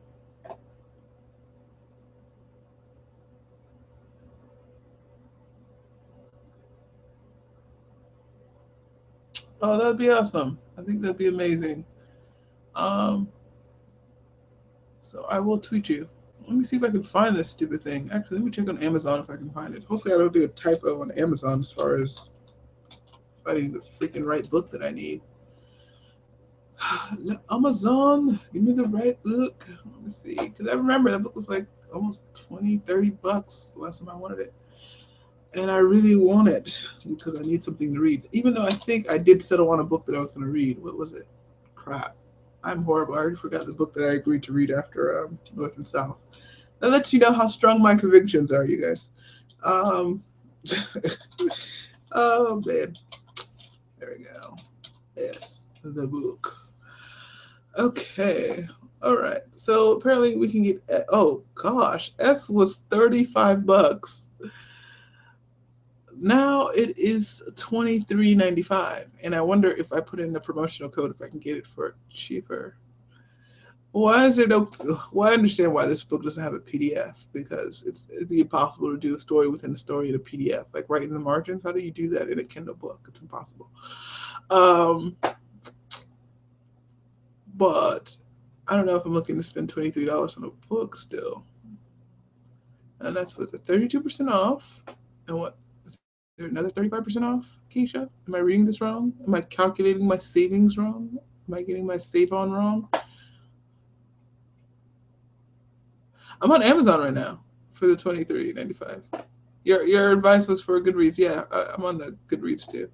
Oh, that'd be awesome. I think that'd be amazing. Um, so I will tweet you. Let me see if I can find this stupid thing. Actually, let me check on Amazon if I can find it. Hopefully, I don't do a typo on Amazon as far as finding the freaking right book that I need. Amazon, give me the right book. Let me see. Because I remember that book was like almost 20, $30 last time I wanted it. And I really want it because I need something to read. Even though I think I did settle on a book that I was going to read. What was it? Crap. I'm horrible. I already forgot the book that I agreed to read after North and South. That lets you know how strong my convictions are, you guys. Um, oh, man. There we go. Yes, the book. Okay. All right. So apparently we can get. Oh gosh, S was $35. Now it is $23.95, and I wonder if I put in the promotional code if I can get it for cheaper. Why is there no? Well, I understand why this book doesn't have a PDF because it'd be impossible to do a story within a story in a PDF. Like right in the margins, how do you do that in a Kindle book? It's impossible. Um, but I don't know if I'm looking to spend $23 on a book still. And that's with a 32% off. And what is there another 35% off, Keisha? Am I reading this wrong? Am I calculating my savings wrong? Am I getting my save on wrong? I'm on Amazon right now for the $23.95. Your advice was for Goodreads. Yeah, I'm on the Goodreads too,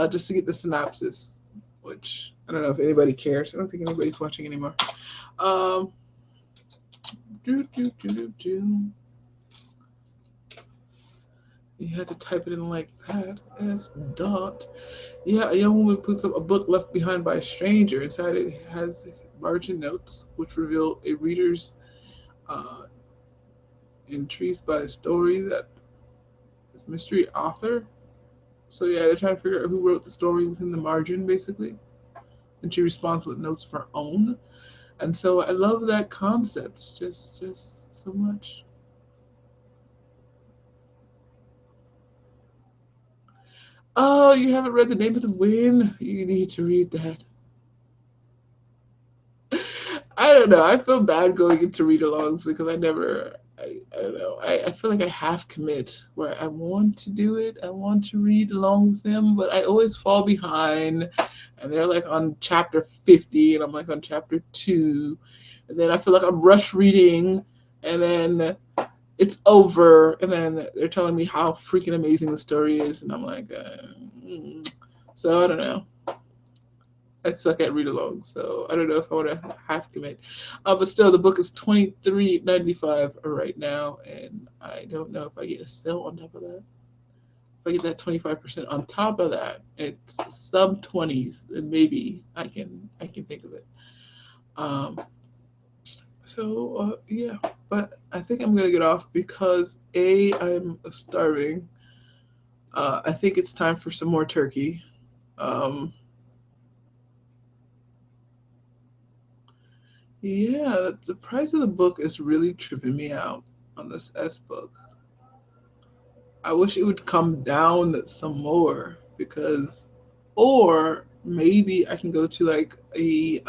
just to get the synopsis, which I don't know if anybody cares. I don't think anybody's watching anymore. Um, do do do do do. You had to type it in like that. S dot. Yeah, a young woman puts up a book left behind by a stranger. Inside it has margin notes, which reveal a reader's uh, intrigued by a story that is mystery author. So yeah, they're trying to figure out who wrote the story within the margin, basically. And she responds with notes of her own. And so I love that concept just so much. Oh, you haven't read The Name of the Wind? You need to read that. I don't know. I feel bad going into read alongs because I don't know. I feel like I half commit where I want to do it. I want to read along with them, but I always fall behind. And they're like on chapter 50, and I'm like on chapter 2. And then I feel like I'm rush reading, and then it's over. And then they're telling me how freaking amazing the story is. And I'm like, so I don't know. I suck at read along, so I don't know if I want to half commit. But still, the book is $23.95 right now, and I don't know if I get a sale on top of that. If I get that 25% on top of that, it's sub 20s, then maybe I can think of it. Um, so yeah, but I think I'm gonna get off because I'm starving. I think it's time for some more turkey. Um, Yeah, the price of the book is really tripping me out on this S book. I wish it would come down some more because, or maybe I can go to like a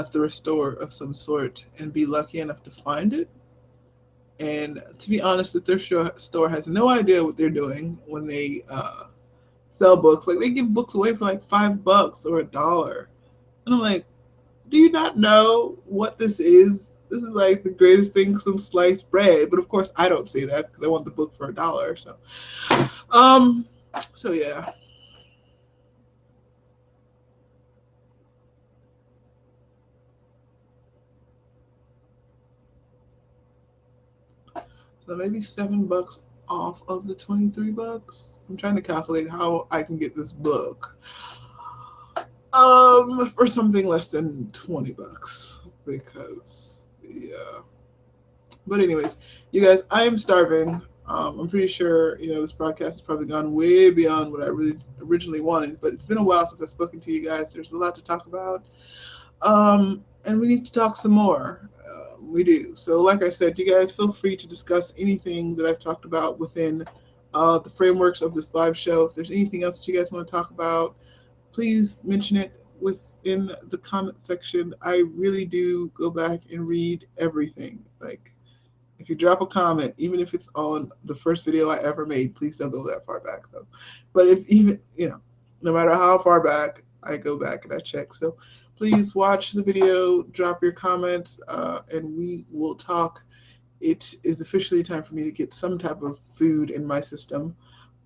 thrift store of some sort and be lucky enough to find it. And to be honest, the store has no idea what they're doing when they sell books. Like they give books away for like $5 or $1, and I'm like, do you not know what this is? This is like the greatest thing since sliced bread. But of course, I don't say that because I want the book for $1. Um, so yeah. So maybe $7 off of the $23. I'm trying to calculate how I can get this book. For something less than $20 because yeah. But anyways, you guys, I am starving. I'm pretty sure this broadcast has probably gone way beyond what I really originally wanted. But it's been a while since I've spoken to you guys. There's a lot to talk about, and we need to talk some more. We do. So, like I said, you guys feel free to discuss anything that I've talked about within the frameworks of this live show. If there's anything else that you guys want to talk about, please mention it within the comment section. I really do go back and read everything. Like, if you drop a comment, even if it's on the first video I ever made, please don't go that far back though. But if even, no matter how far back, I go back and I check. So please watch the video, drop your comments, and we will talk. It is officially time for me to get some type of food in my system.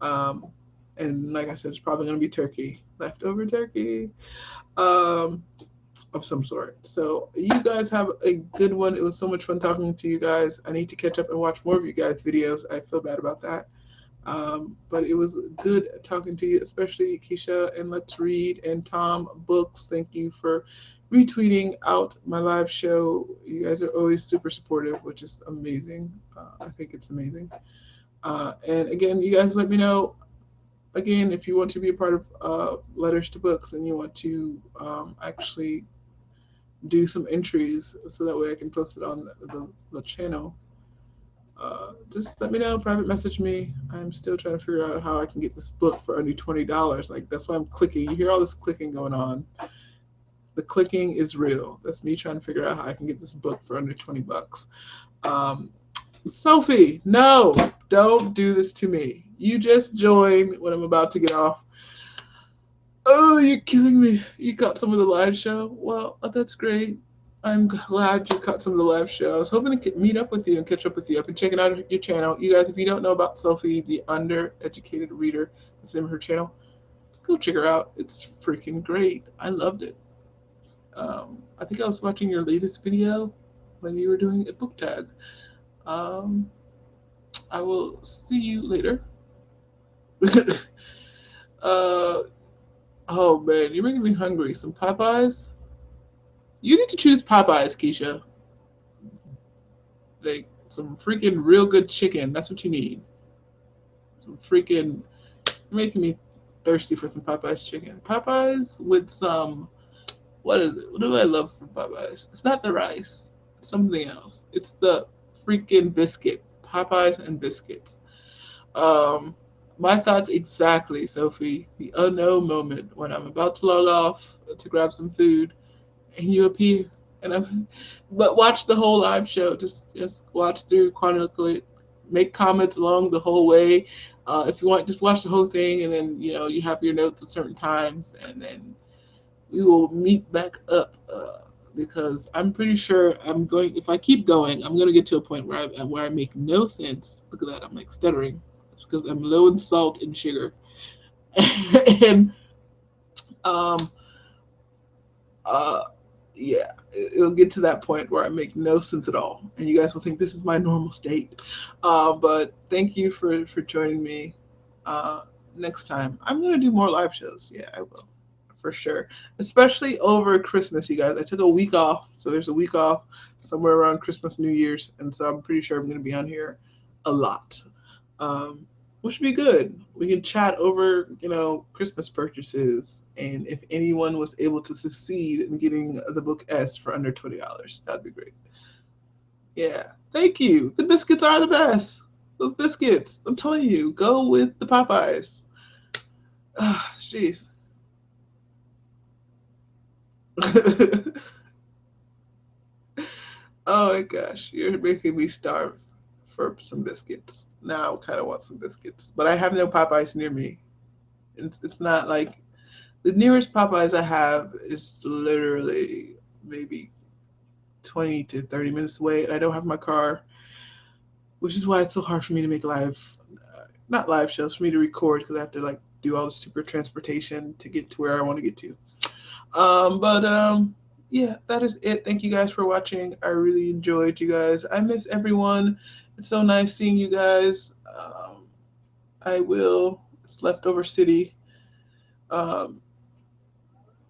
And like I said, it's probably going to be turkey, leftover turkey. Of some sort. So you guys have a good one. It was so much fun talking to you guys. I need to catch up and watch more of you guys' videos. I feel bad about that. But it was good talking to you, especially Keisha and Let's Read and Tom Books. Thank you for retweeting out my live show. You guys are always super supportive, which is amazing. I think it's amazing. And again, you guys let me know. Again, if you want to be a part of Letters to Books and you want to actually do some entries so that way I can post it on the channel, just let me know, private message me. I'm still trying to figure out how I can get this book for only $20. Like, that's why I'm clicking. You hear all this clicking going on. The clicking is real. That's me trying to figure out how I can get this book for under $20. Sophie, no, don't do this to me. You just joined when I'm about to get off. Oh, you're killing me. You caught some of the live show? Well, that's great. I'm glad you caught some of the live show. I was hoping to meet up with you and catch up with you. I've been checking out your channel. You guys, if you don't know about Sophie, the undereducated reader, that's the name of her channel, go check her out. It's freaking great. I loved it. I think I was watching your latest video when you were doing a book tag. I will see you later. Oh man, you're making me hungry. Some Popeyes? You need to choose Popeyes, Keisha. Like, some freaking real good chicken. That's what you need. Some freaking... You're making me thirsty for some Popeyes chicken. Popeyes with some... What is it? What do I love from Popeyes? It's not the rice. It's something else. It's the freaking biscuit. Popeyes and biscuits. My thoughts exactly, Sophie. The unknown moment when I'm about to log off to grab some food, and you appear, but watch the whole live show. Just watch through chronically, make comments along the whole way. If you want, just watch the whole thing, and then you have your notes at certain times, and then we will meet back up. Because I'm pretty sure I'm going. If I keep going, I'm going to get to a point where I make no sense. Look at that, I'm like stuttering. It's because I'm low in salt and sugar, and yeah, it'll get to that point where I make no sense at all, and you guys will think this is my normal state. But thank you for joining me. Next time, I'm going to do more live shows. Yeah, I will. For sure, especially over Christmas, you guys. I took a week off, so there's a week off somewhere around Christmas, New Year's, and so I'm pretty sure I'm going to be on here a lot, which would be good. We can chat over, Christmas purchases, and if anyone was able to succeed in getting the book S for under $20, that'd be great. Yeah, thank you. The biscuits are the best. Those biscuits, I'm telling you, go with the Popeyes. Jeez. Oh my gosh, you're making me starve for some biscuits. Now I kind of want some biscuits, but I have no Popeyes near me. It's not like the nearest Popeyes I have is literally maybe 20 to 30 minutes away, and I don't have my car, which is why it's so hard for me to make not live shows, for me to record, because I have to do all the super transportation to get to where I want to get to. Yeah, that is it. Thank you guys for watching. I really enjoyed you guys. I miss everyone. It's so nice seeing you guys. It's Leftover City.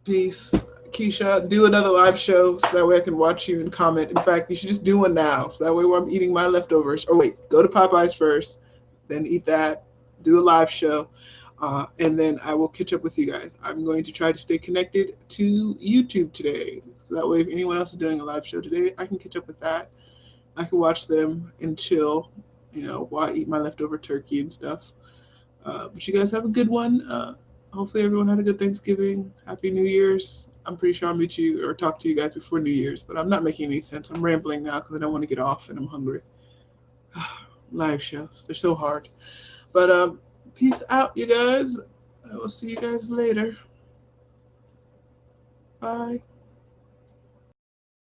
Peace. Keisha, do another live show so that way I can watch you and comment. In fact, you should just do one now so that way while I'm eating my leftovers. Or wait, go to Popeyes first, then eat that, do a live show. And then I will catch up with you guys. I'm going to try to stay connected to YouTube today. So that way, if anyone else is doing a live show today, I can catch up with that. I can watch them and chill, while I eat my leftover turkey and stuff. But you guys have a good one. Hopefully everyone had a good Thanksgiving. Happy New Year's. I'm pretty sure I'll meet you or talk to you guys before New Year's, but I'm not making any sense. I'm rambling now because I don't want to get off and I'm hungry. Live shows, they're so hard. But peace out, you guys. I will see you guys later. Bye.